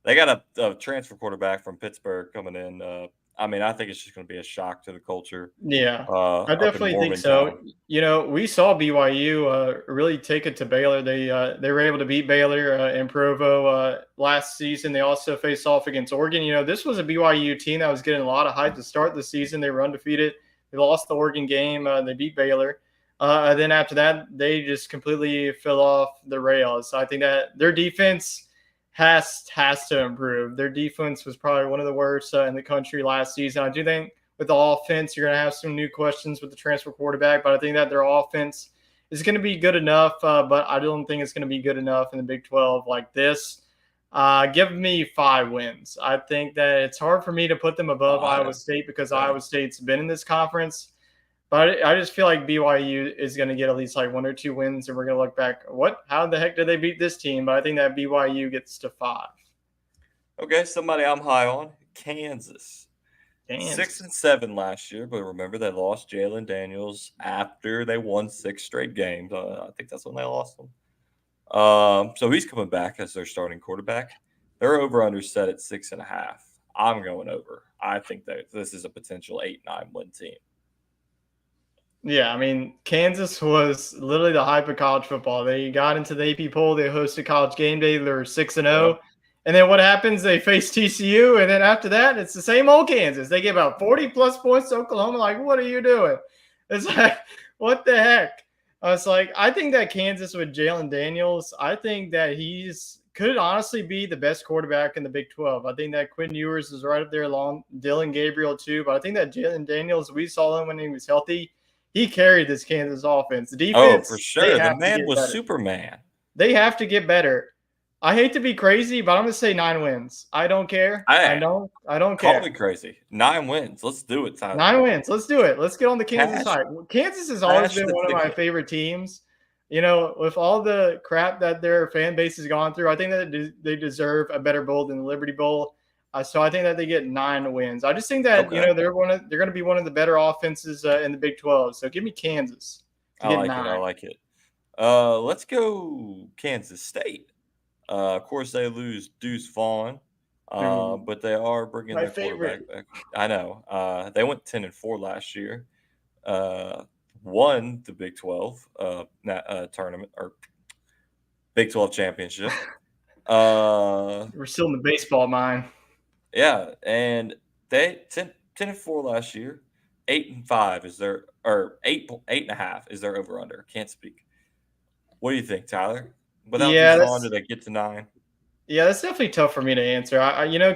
They got a transfer quarterback from Pittsburgh coming in. I think it's just going to be a shock to the culture. Yeah, I definitely think so. We saw BYU really take it to Baylor. They were able to beat Baylor in Provo last season. They also faced off against Oregon. This was a BYU team that was getting a lot of hype to start the season. They were undefeated. They lost the Oregon game. They beat Baylor. Then after that, they just completely fell off the rails. So I think that their defense has to improve. Their defense was probably one of the worst in the country last season. I do think with the offense, you're going to have some new questions with the transfer quarterback, but I think that their offense is going to be good enough, but I don't think it's going to be good enough in the Big 12 like this. Give me 5 wins. I think that it's hard for me to put them above Iowa State because Iowa State's been in this conference. But I just feel like BYU is going to get at least like 1 or 2 wins, and we're going to look back, how the heck did they beat this team? But I think that BYU gets to 5. Okay, somebody I'm high on, Kansas. 6-7 last year, but remember they lost Jalen Daniels after they won 6 straight games. I think that's when they lost them. So he's coming back as their starting quarterback. Their over-under set at 6.5. I'm going over. I think that this is a potential 8-9 win team. Yeah, Kansas was literally the hype of college football. They got into the AP poll. They hosted College Game Day. They're 6-0. Yeah. And then what happens? They face TCU. And then after that, it's the same old Kansas. They give out 40-plus points to Oklahoma. Like, what are you doing? It's like, what the heck? It's like, I think that Kansas with Jalen Daniels, I think that could honestly be the best quarterback in the Big 12. I think that Quinn Ewers is right up there along Dylan Gabriel too. But I think that Jalen Daniels, we saw him when he was healthy. He carried this Kansas offense. The defense, for sure. The man was Superman. They have to get better. I hate to be crazy, but I'm going to say 9 wins. I don't care. I don't care. Call me crazy. 9 wins. Let's do it, Tyler. 9 wins. Let's do it. Let's get on the Kansas side. Kansas has always been one of my favorite teams. With all the crap that their fan base has gone through, I think that they deserve a better bowl than the Liberty Bowl. So I think that they get 9 wins. I just think that they're going to be one of the better offenses in the Big 12. So give me Kansas. I like it. Let's go Kansas State. Of course, they lose Deuce Vaughn, but they are bringing their quarterback back. I know. They went 10-4 last year. Won the Big 12 tournament or Big 12 championship. We're still in the baseball mind. Yeah, and they 10-4 last year. 8-5 is their, or 8.5 is their over under. Can't speak. What do you think, Tyler? Without this on, do they get to 9? Yeah, that's definitely tough for me to answer.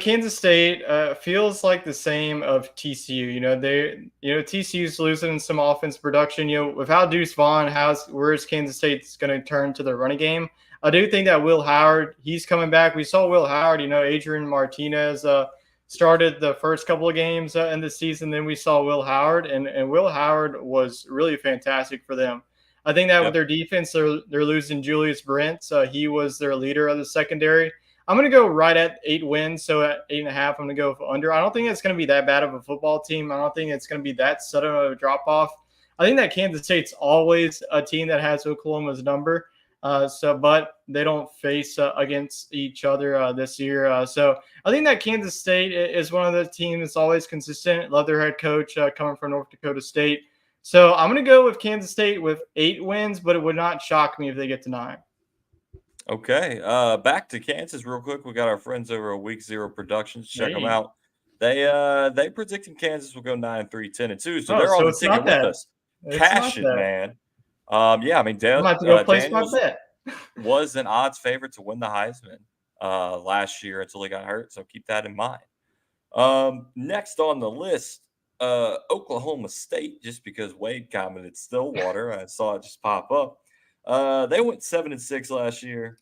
Kansas State feels like the same of TCU. TCU's losing some offense production. With how Deuce Vaughn, where is Kansas State's going to turn to the running game? I do think that Will Howard, he's coming back. We saw Will Howard, Adrian Martinez started the first couple of games in the season. Then we saw Will Howard, and Will Howard was really fantastic for them. I think that with their defense, they're losing Julius Brent. He was their leader of the secondary. I'm going to go right at 8 wins. So at 8.5, I'm going to go for under. I don't think it's going to be that bad of a football team. I don't think it's going to be that sudden of a drop-off. I think that Kansas State's always a team that has Oklahoma's number. But they don't face against each other this year. So I think that Kansas State is one of the teams that's always consistent. Love their head coach coming from North Dakota State. So I'm going to go with Kansas State with 8 wins, but it would not shock me if they get to 9. Okay. Back to Kansas real quick. We got our friends over at Week Zero Productions. Check them Hey. out. They predicting Kansas will go 9-3, 10-2. So they're on so the it's ticket not with that. us. It's Cash not it, that. man. Yeah, I mean, I'm about to go place my Daniels bet. was an odds favorite to win the Heisman last year until he got hurt. So keep that in mind. Next on the list, Oklahoma State, just because Wade commented Stillwater, I saw it just pop up. They went 7-6 last year.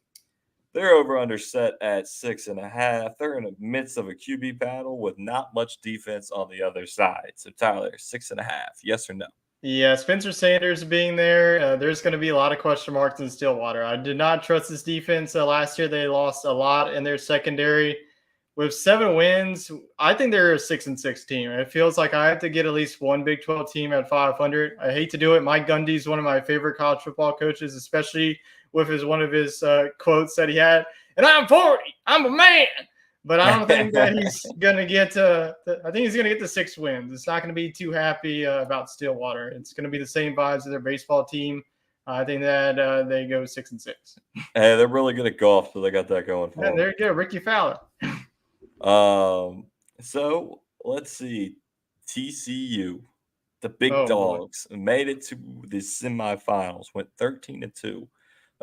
They're over under set at 6.5. They're in the midst of a QB battle with not much defense on the other side. So Tyler, 6.5, yes or no? Yeah, Spencer Sanders being there, there's going to be a lot of question marks in Stillwater. I did not trust this defense last year. They lost a lot in their secondary. With 7 wins, I think they're a 6-6 team. It feels like I have to get at least one Big 12 team at 500. I hate to do it. Mike Gundy is one of my favorite college football coaches, especially with one of his quotes that he had. And I'm 40. I'm a man. But I don't think that he's going to get to – I think he's going to get to 6 wins. It's not going to be too happy about Stillwater. It's going to be the same vibes of their baseball team. I think that they go 6-6. Hey, they're really good at golf, so they got that going for them. There you go, Ricky Fowler. So let's see. TCU, the big Oh, dogs, made it to the semifinals, went 13-2.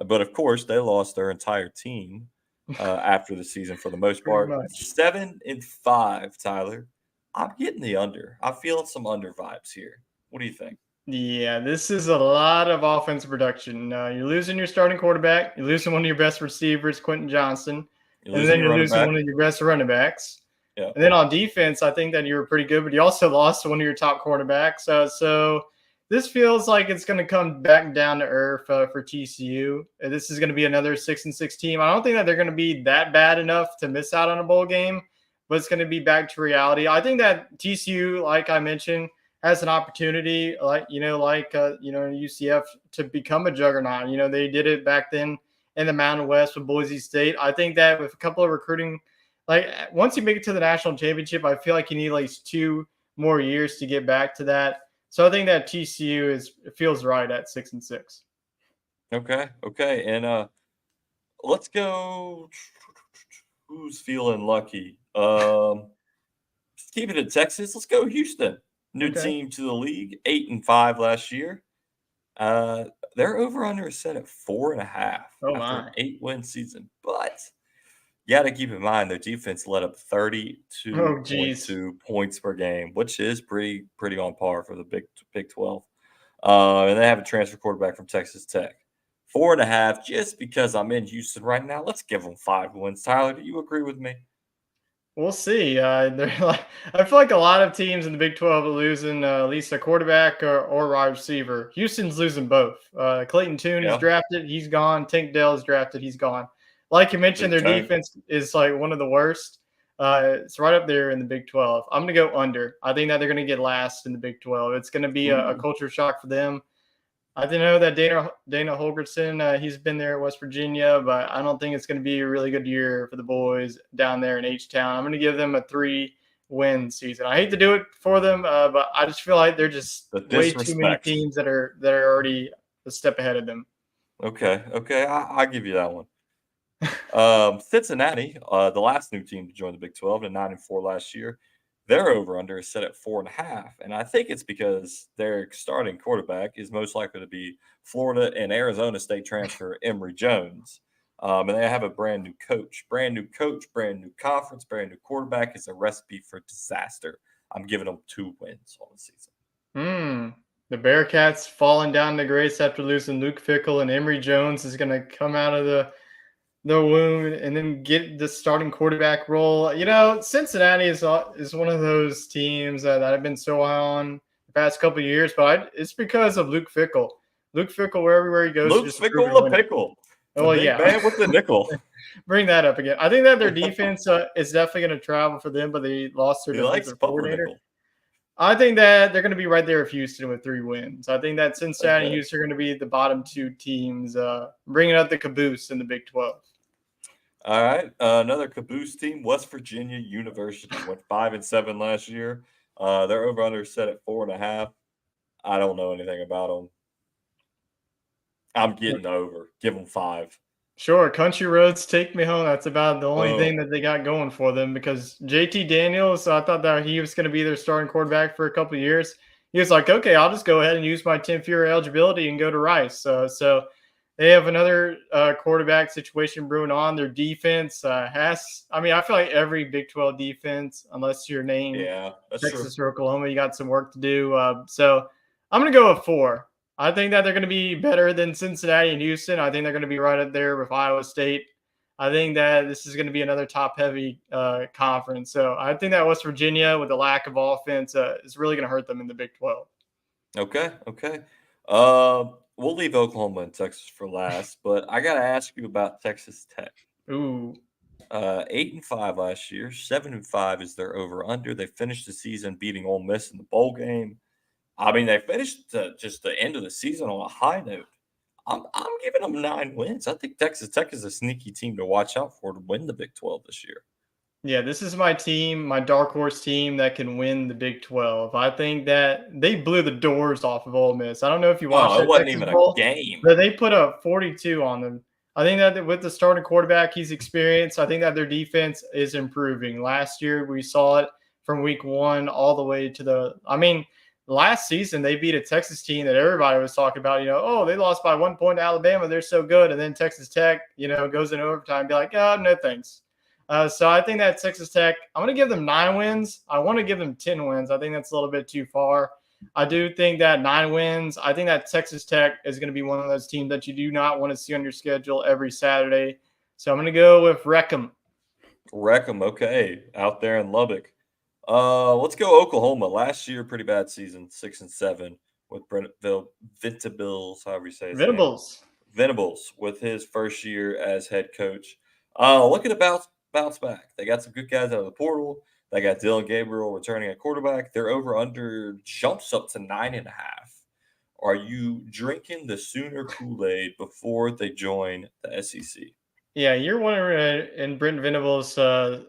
But of course, they lost their entire team after the season for the most part. 7-5, Tyler. I'm getting the under. I'm feeling some under vibes here. What do you think? Yeah, this is a lot of offensive production. You're losing your starting quarterback. You're losing one of your best receivers, Quentin Johnson. And then you're losing one of your best running backs. Yeah. And then on defense, I think that you were pretty good, but you also lost one of your top cornerbacks. So this feels like it's going to come back down to earth for TCU. This is going to be another 6-6 team. I don't think that they're going to be that bad enough to miss out on a bowl game, but it's going to be back to reality. I think that TCU, like I mentioned, has an opportunity, UCF to become a juggernaut. They did it back then in the Mountain West with Boise State. I think that with a couple of recruiting, once you make it to the national championship, I feel like you need at least 2 more years to get back to that. So I think that TCU feels right at 6-6. Okay. And let's go. Who's feeling lucky? Keep it in Texas. Let's go Houston. New team to the league, 8-5 last year. They're over under a set at 4.5 after an 8-win season. But you got to keep in mind their defense let up 32.2 points per game, which is pretty on par for the Big 12. And they have a transfer quarterback from Texas Tech. 4.5, just because I'm in Houston right now. Let's give them 5 wins. Tyler, do you agree with me? We'll see. I feel like a lot of teams in the Big 12 are losing at least a quarterback or wide receiver. Houston's losing both. Clayton Tune is drafted. He's gone. Tank Dell is drafted. He's gone. Like you mentioned, their defense is one of the worst. It's right up there in the Big 12. I'm going to go under. I think that they're going to get last in the Big 12. It's going to be a culture shock for them. I didn't know that Dana Holgorsen, he's been there at West Virginia, but I don't think it's going to be a really good year for the boys down there in H-Town. I'm going to give them a 3-win season. I hate to do it for them, but I just feel like they're just way too many teams that are already a step ahead of them. Okay. I'll give you that one. Cincinnati, the last new team to join the Big 12, and 9-4 last year. Their over-under is set at 4.5, and I think it's because their starting quarterback is most likely to be Florida and Arizona State transfer Emory Jones. And they have a brand new coach, brand new conference, brand new quarterback. Is a recipe for disaster. I'm giving them 2 wins on the season. The Bearcats falling down the grace after losing Luke Fickell, and Emory Jones is going to come out of the womb and then get the starting quarterback role. Cincinnati is one of those teams that I've been so high on the past couple of years, but it's because of Luke Fickell. Luke Fickell, wherever he goes, Luke Fickell, the pickle. Oh yeah, man with the nickel. Bring that up again. I think that their defense is definitely going to travel for them, but they lost their defensive coordinator. I think that they're going to be right there with Houston with 3 wins. I think that Cincinnati and Okay. Houston are going to be the bottom 2 teams, bringing up the caboose in the Big 12. All right. Another caboose team, West Virginia University, went 5-7 last year. Their over/under set at 4.5. I don't know anything about them. I'm getting over. Give them 5. Sure, country roads take me home. That's about the only thing Boom. that they got going for them because JT Daniels, I thought that he was going to be their starting quarterback for a couple of years. He was like, okay, I'll just go ahead and use my 10th year eligibility and go to Rice. So they have another quarterback situation brewing on. Their defense I feel like every Big 12 defense, unless you're named Yeah, that's true. Texas or Oklahoma, you got some work to do. So I'm going to go with 4. I think that they're going to be better than Cincinnati and Houston. I think they're going to be right up there with Iowa State. I think that this is going to be another top-heavy conference. So I think that West Virginia, with the lack of offense, is really going to hurt them in the Big 12. Okay. We'll leave Oklahoma and Texas for last, but I got to ask you about Texas Tech. Ooh. 8-5 last year. 7-5 is their over/under. They finished the season beating Ole Miss in the bowl game. I mean, they finished just the end of the season on a high note. I'm giving them 9 wins. I think Texas Tech is a sneaky team to watch out for to win the Big 12 this year. Yeah, this is my team, my dark horse team that can win the Big 12. I think that they blew the doors off of Ole Miss. I don't know if you watched Oh, it that wasn't Texas even a Bowl, game. but they put up 42 on them. I think that with the starting quarterback, he's experienced. I think that their defense is improving. Last year, we saw it from week 1 all the way to last season, they beat a Texas team that everybody was talking about, oh, they lost by 1 point to Alabama. They're so good. And then Texas Tech, goes in overtime and be like, oh, no thanks. So I think that Texas Tech, I'm going to give them 9 wins. I want to give them 10 wins. I think that's a little bit too far. I do think that 9 wins. I think that Texas Tech is going to be one of those teams that you do not want to see on your schedule every Saturday. So I'm going to go with Wreckham. Wreckham, okay, out there in Lubbock. Let's go Oklahoma. Last year, pretty bad season, 6-7 with Venables, however you say his name. Venables with his first year as head coach. Looking to bounce back. They got some good guys out of the portal. They got Dylan Gabriel returning at quarterback. Their over/under jumps up to 9.5. Are you drinking the Sooner Kool-Aid before they join the SEC? Yeah, year 1 in Brent Venables'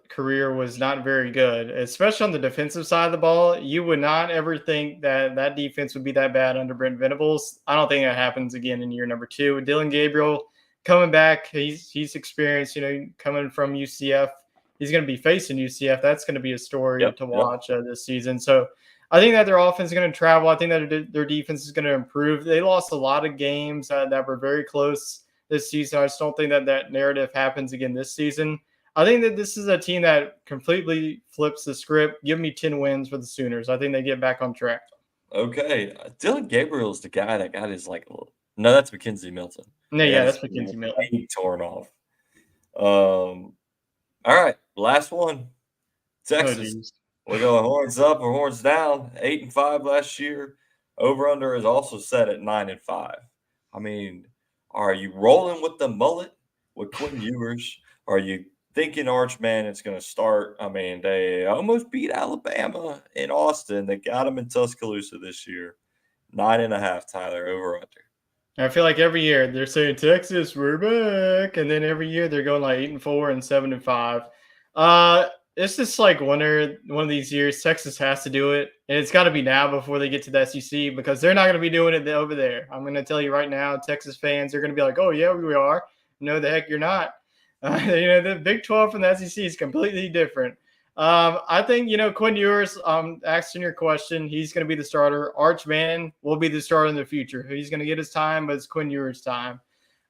career was not very good, especially on the defensive side of the ball. You would not ever think that defense would be that bad under Brent Venables. I don't think that happens again in year number 2. Dylan Gabriel coming back, he's experienced, coming from UCF. He's going to be facing UCF. That's going to be a story to watch this season. So I think that their offense is going to travel. I think that their defense is going to improve. They lost a lot of games that were very close this season. I just don't think that narrative happens again this season. I think that this is a team that completely flips the script. Give me 10 wins for the Sooners. I think they get back on track. Okay. Dylan Gabriel is the guy that got his no, that's Mackenzie Milton. No, yeah, that's Mackenzie Milton. Torn off. All right, last one. Texas. We're going horns up or horns down. 8-5 last year. Over/under is also set at 9-5. I mean, are you rolling with the mullet with Quinn Ewers? Are you thinking Arch Manning's going to start? I mean, they almost beat Alabama in Austin. They got them in Tuscaloosa this year. 9.5, Tyler, over/under. I feel like every year they're saying Texas, we're back, and then every year they're going like 8-4 and 7-5. It's just like one of these years Texas has to do it, and it's got to be now before they get to the SEC because they're not going to be doing it over there. I'm going to tell you right now, Texas fans are going to be like, "Oh yeah, we are." No, the heck you're not. The Big 12 from the SEC is completely different. I think Quinn Ewers. Asking your question, he's going to be the starter. Arch Manning will be the starter in the future. He's going to get his time, but it's Quinn Ewers' time.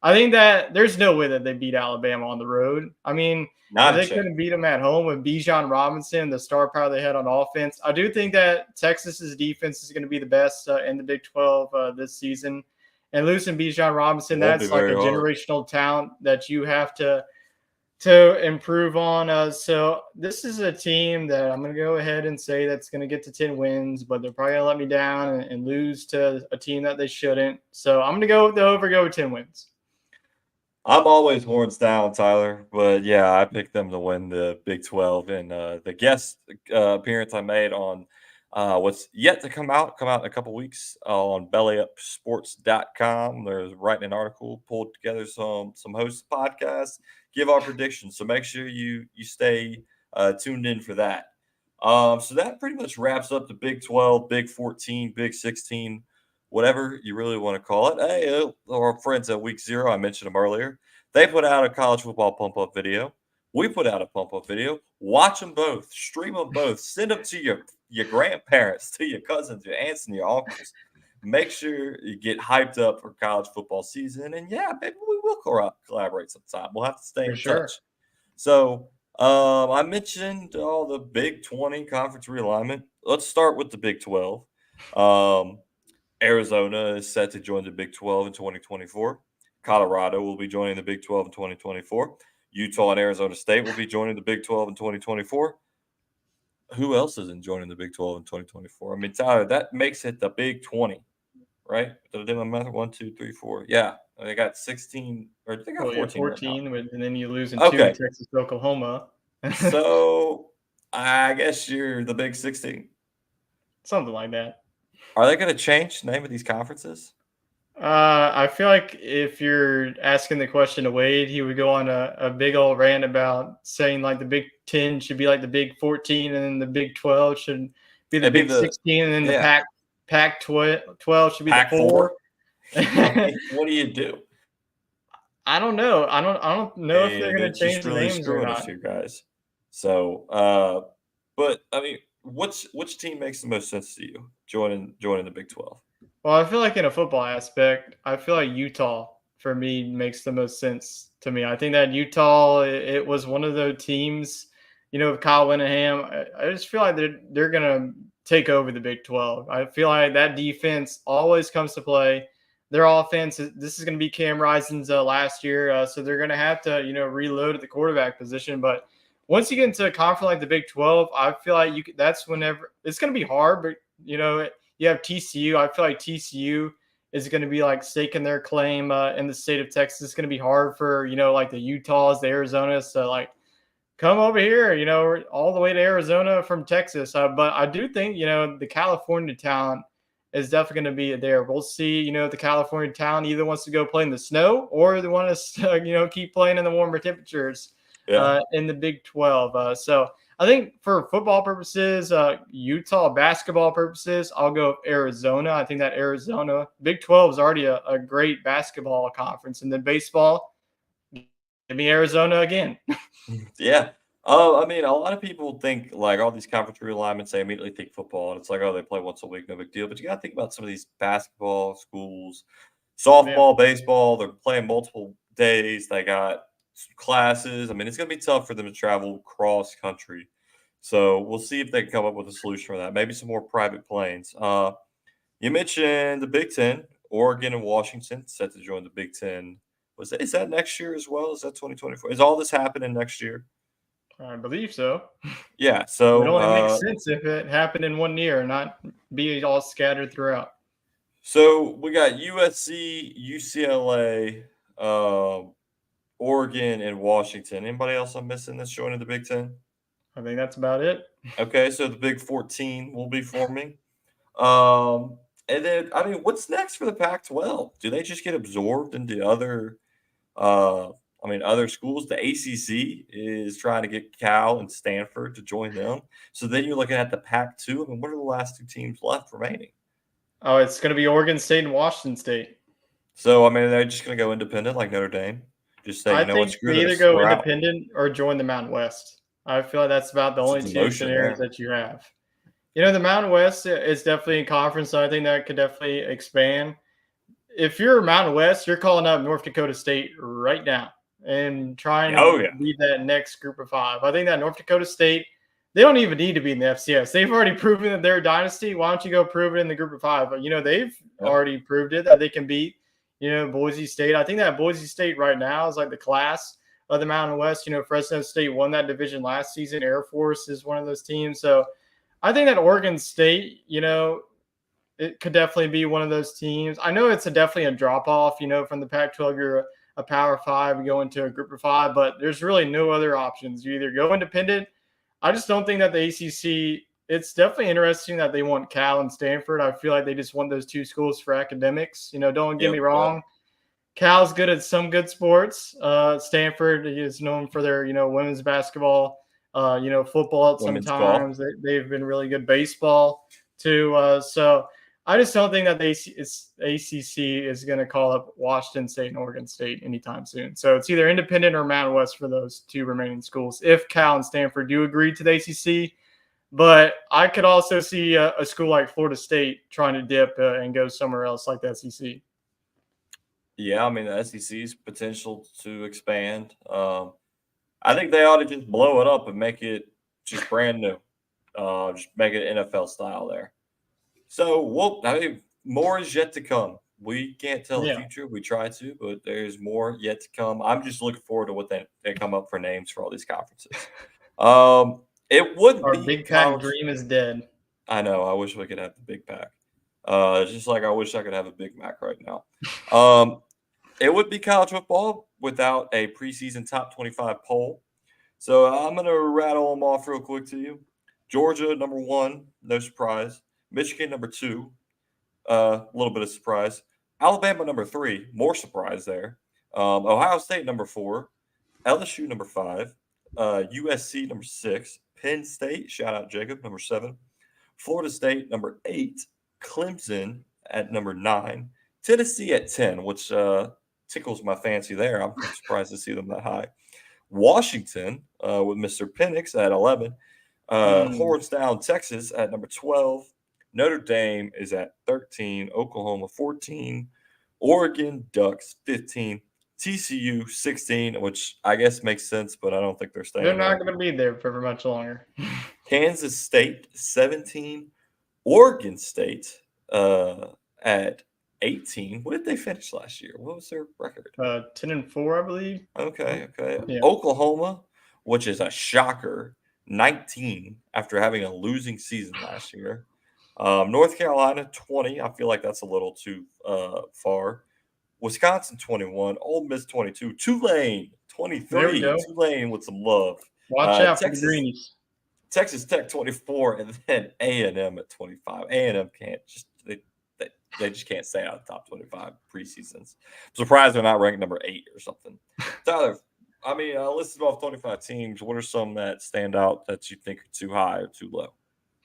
I think that there's no way that they beat Alabama on the road. I mean, they couldn't beat them at home with Bijan Robinson, the star power they had on offense. I do think that Texas's defense is going to be the best in the Big 12 this season. And losing Bijan Robinson, that's like a generational talent that you have to improve on. So this is a team that I'm going to go ahead and say that's going to get to 10 wins, but they're probably going to let me down and lose to a team that they shouldn't. So I'm going to go with the over, go with 10 wins. I'm always horns down, Tyler, but yeah, I picked them to win the Big 12. And the guest appearance I made on What's yet to come out in a couple weeks on bellyupsports.com. There's writing an article, pulled together some hosts of podcasts, give our predictions. So make sure you stay tuned in for that. So that pretty much wraps up the Big 12, Big 14, Big 16, whatever you really want to call it. Hey, our friends at Week 0, I mentioned them earlier. They put out a college football pump-up video. We put out a pump-up video. Watch them both. Stream them both. Send them to your grandparents, to your cousins, your aunts, and your uncles. Make sure you get hyped up for college football season. And, yeah, maybe we will collaborate sometime. We'll have to stay in touch. So I mentioned all the Big 20 conference realignment. Let's start with the Big 12. Arizona is set to join the Big 12 in 2024. Colorado will be joining the Big 12 in 2024. Utah and Arizona State will be joining the Big 12 in 2024. Who else isn't joining the Big 12 in 2024? I mean, Tyler, that makes it the Big 20, right? Did I do my math? 1, 2, 3, 4. Yeah, they got 16, or they got 14. 14, right, and then you lose in 2, Texas, Oklahoma. So I guess you're the Big 16. Something like that. Are they going to change the name of these conferences? I feel like if you're asking the question to Wade, he would go on a big old rant about saying like the Big 10 should be like the Big 14, and then the Big 12 should be the Big 16, and then the Pac 12 should be Pac the 4. What do you do? I don't know. I don't know if they're going to change the names or not. Here, guys. So, but I mean, which team makes the most sense to you joining the Big 12? Well, I feel like in a football aspect, I feel like Utah for me makes the most sense to me. I think that Utah, it was one of those teams, with Kyle Whittingham. I just feel like they're going to take over the Big 12. I feel like that defense always comes to play. Their offense, this is going to be Cam Rising's last year, so they're going to have to, reload at the quarterback position. But once you get into a conference like the Big 12, I feel like that's whenever it's going to be hard, but you have TCU. I feel like TCU is going to be like staking their claim in the state of Texas. It's going to be hard for, like the Utahs, the Arizonas to like come over here, all the way to Arizona from Texas. But I do think, the California talent is definitely going to be there. We'll see, if the California talent either wants to go play in the snow or they want to, keep playing in the warmer temperatures in the Big 12. So I think for football purposes, Utah basketball purposes, I'll go with Arizona. I think that Arizona Big 12 is already a great basketball conference. And then baseball, give me Arizona again. Yeah. I mean, a lot of people think like all these conference realignments, they immediately think football. And it's like, oh, they play once a week, no big deal. But you got to think about some of these basketball schools, softball, baseball. They're playing multiple days. They got classes. I mean, it's going to be tough for them to travel cross country. So we'll see if they can come up with a solution for that. Maybe some more private planes. You mentioned the Big 10, Oregon and Washington set to join the Big 10. Is that next year as well? Is that 2024? Is all this happening next year? I believe so. Yeah. So it only makes sense if it happened in 1 year, not be all scattered throughout. So we got USC, UCLA, Oregon, and Washington. Anybody else I'm missing that's joining the Big 10? I think that's about it. Okay, so the Big 14 will be forming. And then, I mean, what's next for the Pac-12? Do they just get absorbed into other schools? The ACC is trying to get Cal and Stanford to join them. So then you're looking at the Pac-2. I mean, what are the last 2 teams left remaining? Oh, it's going to be Oregon State and Washington State. So, I mean, they're just going to go independent like Notre Dame? Just say, screw this. They either go independent or join the Mountain West. I feel like that's about the only 2 scenarios that you have. The Mountain West is definitely a conference, so I think that could definitely expand. If you're Mountain West, you're calling up North Dakota State right now and trying to be that next group of 5. I think that North Dakota State, they don't even need to be in the FCS. They've already proven that they're a dynasty. Why don't you go prove it in the group of 5? But, they've already proved it that they can beat, Boise State. I think that Boise State right now is like the class of the Mountain West. Fresno State won that division last season. Air Force is one of those teams. So I think that Oregon State, it could definitely be one of those teams. I know it's definitely a drop-off, from the Pac-12. You're a Power 5, you go into a group of 5, but there's really no other options. You either go independent. I just don't think that the ACC it's definitely interesting that they want Cal and Stanford. I feel like they just want those two schools for academics. Don't get me Yep. wrong. Cal's good at some good sports. Stanford is known for their, women's basketball, football Women's golf. sometimes. They've been really good baseball too. So I just don't think that the ACC is going to call up Washington State and Oregon State anytime soon. So it's either independent or Mountain West for those two remaining schools, if Cal and Stanford do agree to the ACC. But I could also see a school like Florida State trying to dip and go somewhere else like the SEC. Yeah, I mean the SEC's potential to expand. I think they ought to just blow it up and make it just brand new. Just make it NFL style there. So, I mean, more is yet to come. We can't tell the Yeah. future. We try to, but there's more yet to come. I'm just looking forward to what they come up for names for all these conferences. It would Our be Big Pac college. dream is dead. I know. I wish we could have the Big Pac. Just like I wish I could have a Big Mac right now. It would be college football without a preseason top 25 poll. So I'm going to rattle them off real quick to you. Georgia, number 1, no surprise. Michigan, number 2, a little bit of surprise. Alabama, number 3, more surprise there. Ohio State, number 4. LSU, number 5. USC, number 6. Penn State, shout out Jacob, number 7. Florida State, number 8. Clemson at number 9. Tennessee at 10, which tickles my fancy there. I'm surprised to see them that high. Washington with Mr. Penix at 11. Hornsdown, Texas at number 12. Notre Dame is at 13. Oklahoma 14. Oregon Ducks 15. TCU 16, which I guess makes sense, but I don't think they're staying. They're not going to be there for much longer. Kansas State 17. Oregon State at 18. What did they finish last year? What was their record? 10-4, I believe. Okay. Yeah. Oklahoma, which is a shocker, 19 after having a losing season last year. North Carolina 20. I feel like that's a little too far. Wisconsin 21. Ole Miss 22. Tulane 23. There we go. Tulane with some love. Watch out Texas, for the greenies. Texas Tech 24, and then A&M at 25. A&M can't just they just can't stay out of the top 25 preseasons. I'm surprised they're not ranked number 8 or something. Tyler, I mean, I listed off 25 teams. What are some that stand out that you think are too high or too low?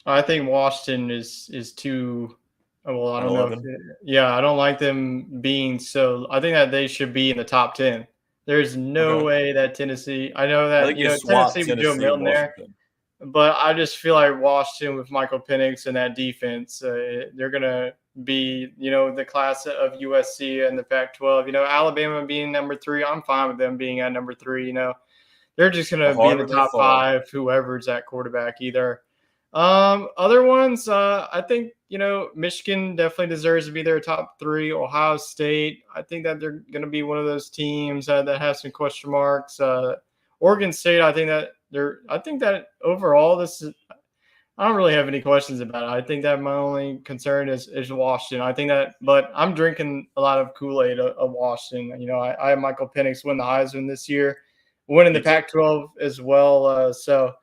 I think Washington is too. Well, I don't 11? know. I don't like them being so. I think that they should be in the top 10. There's no way that Tennessee. I know that Tennessee with Joe Milton there. But I just feel like Washington with Michael Penix and that defense, they're going to be, the class of USC and the Pac-12. Alabama being number 3, I'm fine with them being at number 3. They're just going to be in the top 5, whoever's at quarterback either. Other ones, I think, Michigan definitely deserves to be their top 3. Ohio State, I think that they're going to be one of those teams that have some question marks. Oregon State, I think that overall I don't really have any questions about it. I think that my only concern is Washington. I think that, but I'm drinking a lot of Kool-Aid of Washington. I have Michael Penix win the Heisman this year, winning the Pac-12 as well. So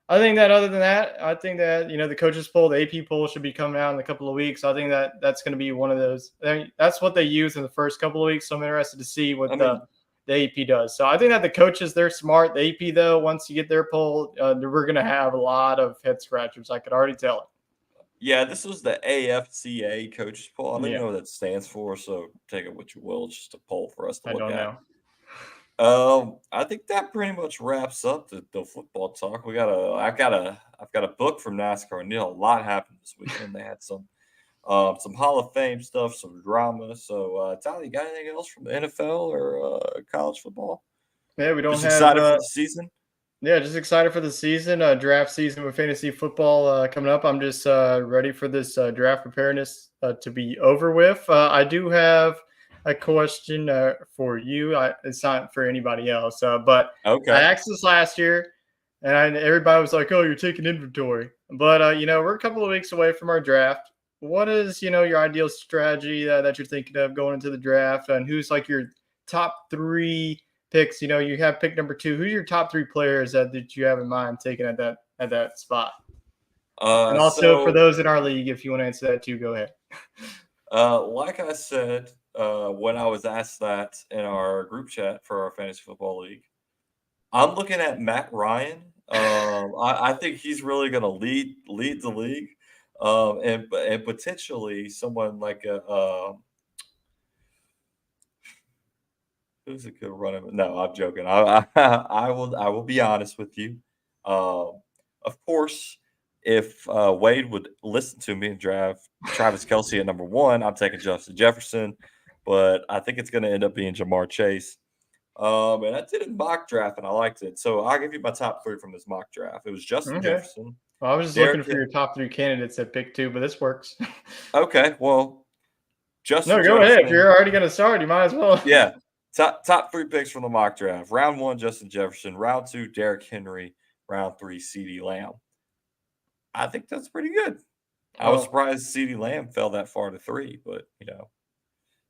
I think that other than that, I think that, the coaches poll, the AP poll should be coming out in a couple of weeks. I think that that's going to be one of those. That's what they use in the first couple of weeks. So I'm interested to see what the AP does. So I think that the coaches, they're smart. The AP, though, once you get their poll, we're going to have a lot of head scratchers. I could already tell it. Yeah, this was the AFCA coaches poll. I don't even know what that stands for, so take it what you will. It's just a poll for us to look at. I don't know. I think that pretty much wraps up the football talk. I've got a book from NASCAR. Neil, a lot happened this weekend. They had some Hall of Fame stuff, some drama. So, Tyler, you got anything else from the NFL or college football? Yeah, we don't just have excited for the season. Yeah, just excited for the season. Draft season with fantasy football coming up. I'm just ready for this draft preparedness to be over with. I do have a question for you. It's not for anybody else, but okay. I asked this last year, and everybody was like, "Oh, you're taking inventory." But we're a couple of weeks away from our draft. What is your ideal strategy that you're thinking of going into the draft, and who's like your top 3 picks? You have pick number 2. Who's your top 3 players that you have in mind taking at that spot? And also for those in our league, if you want to answer that too, go ahead. Like I said, when I was asked that in our group chat for our fantasy football league, I'm looking at Matt Ryan. I think he's really going to lead the league, and potentially someone like who's a good running? No, I'm joking. I will be honest with you. Of course, if Wade would listen to me and draft Travis Kelce at number 1, I'm taking Justin Jefferson, but I think it's going to end up being Jamar Chase. And I did a mock draft and I liked it. So I'll give you my top 3 from this mock draft. It was Justin Jefferson. Well, I was just looking for your top 3 candidates at pick 2, but this works. Okay, well, Justin No, go Jefferson, ahead. If you're already going to start, you might as well. Yeah. Top 3 picks from the mock draft. Round 1, Justin Jefferson. Round 2, Derrick Henry. Round 3, CeeDee Lamb. I think that's pretty good. I was surprised CeeDee Lamb fell that far to 3, but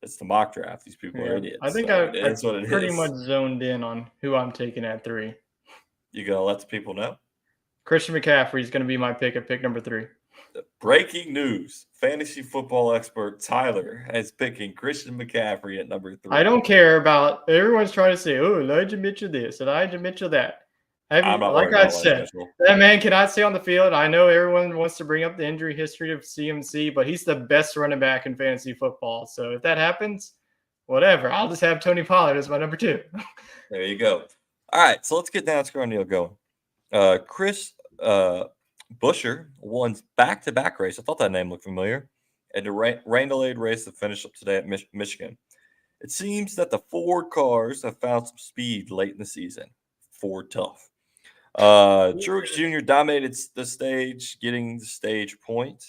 it's the mock draft. These people are idiots. I think so I pretty much zoned in on who I'm taking at 3. You gonna let the people know? Christian McCaffrey is going to be my pick at pick number 3. Breaking news. Fantasy football expert Tyler is picking Christian McCaffrey at number 3. I don't care about everyone's trying to say, oh, Elijah Mitchell this, Elijah Mitchell that. Like I said, that man cannot stay on the field. I know everyone wants to bring up the injury history of CMC, but he's the best running back in fantasy football. So if that happens, whatever. I'll just have Tony Pollard as my number 2. There you go. All right, so let's get down to Scramble going. Chris Busher won back-to-back race. I thought that name looked familiar. And the rain-delayed race that finished up today at Michigan. It seems that the Ford cars have found some speed late in the season. Ford tough. Truex Jr. dominated the stage, getting the stage point.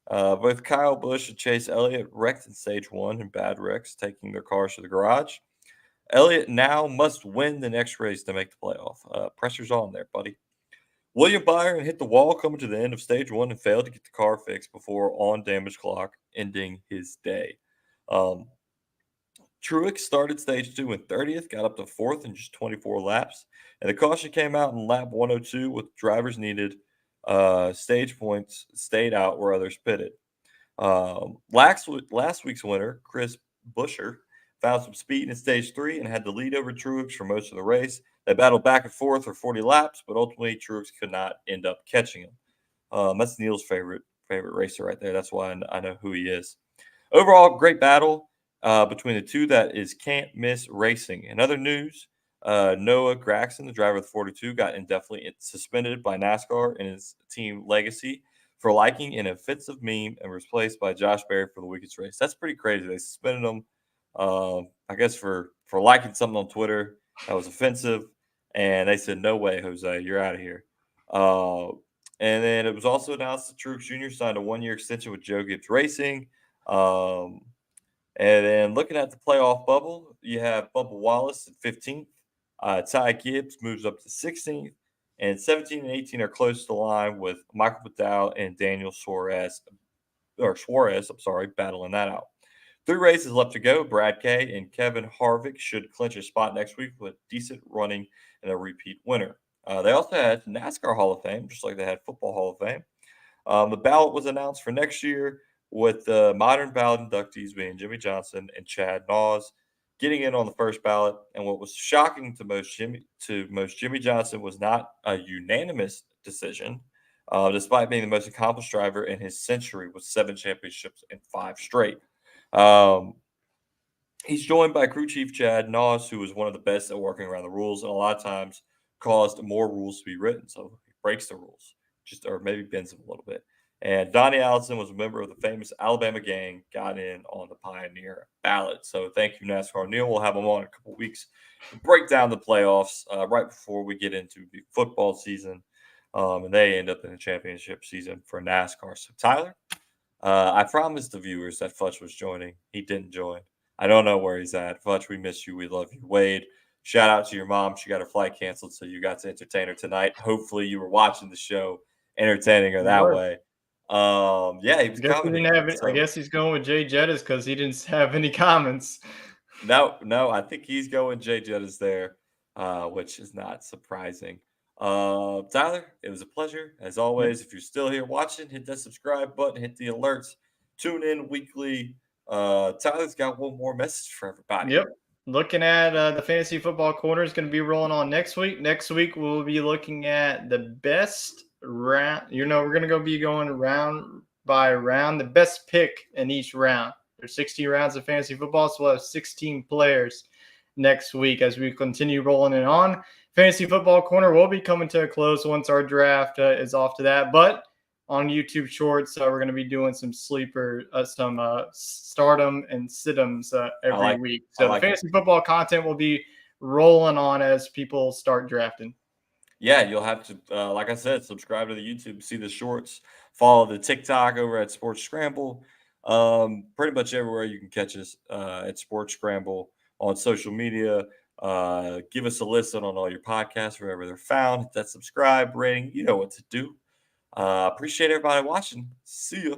Both Kyle Busch and Chase Elliott wrecked in stage 1 in bad wrecks, taking their cars to the garage. Elliott now must win the next race to make the playoff. Pressure's on there, buddy. William Byron hit the wall coming to the end of stage 1 and failed to get the car fixed before on damage clock, ending his day. Truex started stage 2 in 30th, got up to 4th in just 24 laps, and the caution came out in lap 102 with drivers needed. Stage points stayed out where others pitted. Last week's winner, Chris Busher, found some speed in stage 3 and had the lead over Truex for most of the race. They battled back and forth for 40 laps, but ultimately Truex could not end up catching him. That's Neil's favorite racer right there. That's why I know who he is. Overall, great battle between the two that is can't miss racing. In other news, Noah Gragson, the driver of the 42, got indefinitely suspended by NASCAR and his team Legacy for liking an offensive meme and replaced by Josh Berry for the weekend's race. That's pretty crazy. They suspended him, I guess, for liking something on Twitter that was offensive. And they said, no way, Jose, you're out of here. And then it was also announced that Truex Jr. signed a 1-year extension with Joe Gibbs Racing. And then looking at the playoff bubble, you have Bubba Wallace at 15th. Ty Gibbs moves up to 16th. And 17 and 18 are close to the line with Michael Vidal and Daniel Suarez, battling that out. 3 races left to go. Brad Kay and Kevin Harvick should clinch a spot next week with decent running and a repeat winner. They also had NASCAR Hall of Fame, just like they had Football Hall of Fame. The ballot was announced for next year, with the modern ballot inductees being Jimmy Johnson and Chad Naws getting in on the first ballot. And what was shocking to most Jimmy Johnson was not a unanimous decision, despite being the most accomplished driver in his century with 7 championships and 5 straight. He's joined by crew chief Chad Naws, who is one of the best at working around the rules, and a lot of times caused more rules to be written. So he breaks the rules, or maybe bends them a little bit. And Donnie Allison was a member of the famous Alabama gang, got in on the Pioneer ballot. So thank you, NASCAR. Neil, we'll have him on in a couple weeks to break down the playoffs right before we get into the football season. And they end up in the championship season for NASCAR. So, Tyler, I promised the viewers that Futch was joining. He didn't join. I don't know where he's at. Futch, we miss you. We love you. Wade, shout out to your mom. She got her flight canceled, so you got to entertain her tonight. Hopefully you were watching the show, entertaining her that way. Yeah, he was commenting. I guess he's going with Jay Jettis because he didn't have any comments. No, I think he's going Jay Jettis there, which is not surprising. Tyler, it was a pleasure. As always, if you're still here watching, hit that subscribe button, hit the alerts, tune in weekly. Tyler's got one more message for everybody. Yep. Looking at the fantasy football corner is going to be rolling on next week. Next week, we'll be looking at the best round. We're going to be going round by round, the best pick in each round. There's 16 rounds of fantasy football, so we'll have 16 players next week as we continue rolling it on. Fantasy football corner will be coming to a close once our draft is off to that. But on YouTube Shorts, we're going to be doing some sleeper, some stardom and situms every week. So the fantasy football content will be rolling on as people start drafting. Yeah, you'll have to, like I said, subscribe to the YouTube, see the shorts, follow the TikTok over at Sports Scramble. Pretty much everywhere you can catch us at Sports Scramble on social media. Give us a listen on all your podcasts, wherever they're found. Hit that subscribe rating. You know what to do. Appreciate everybody watching. See ya.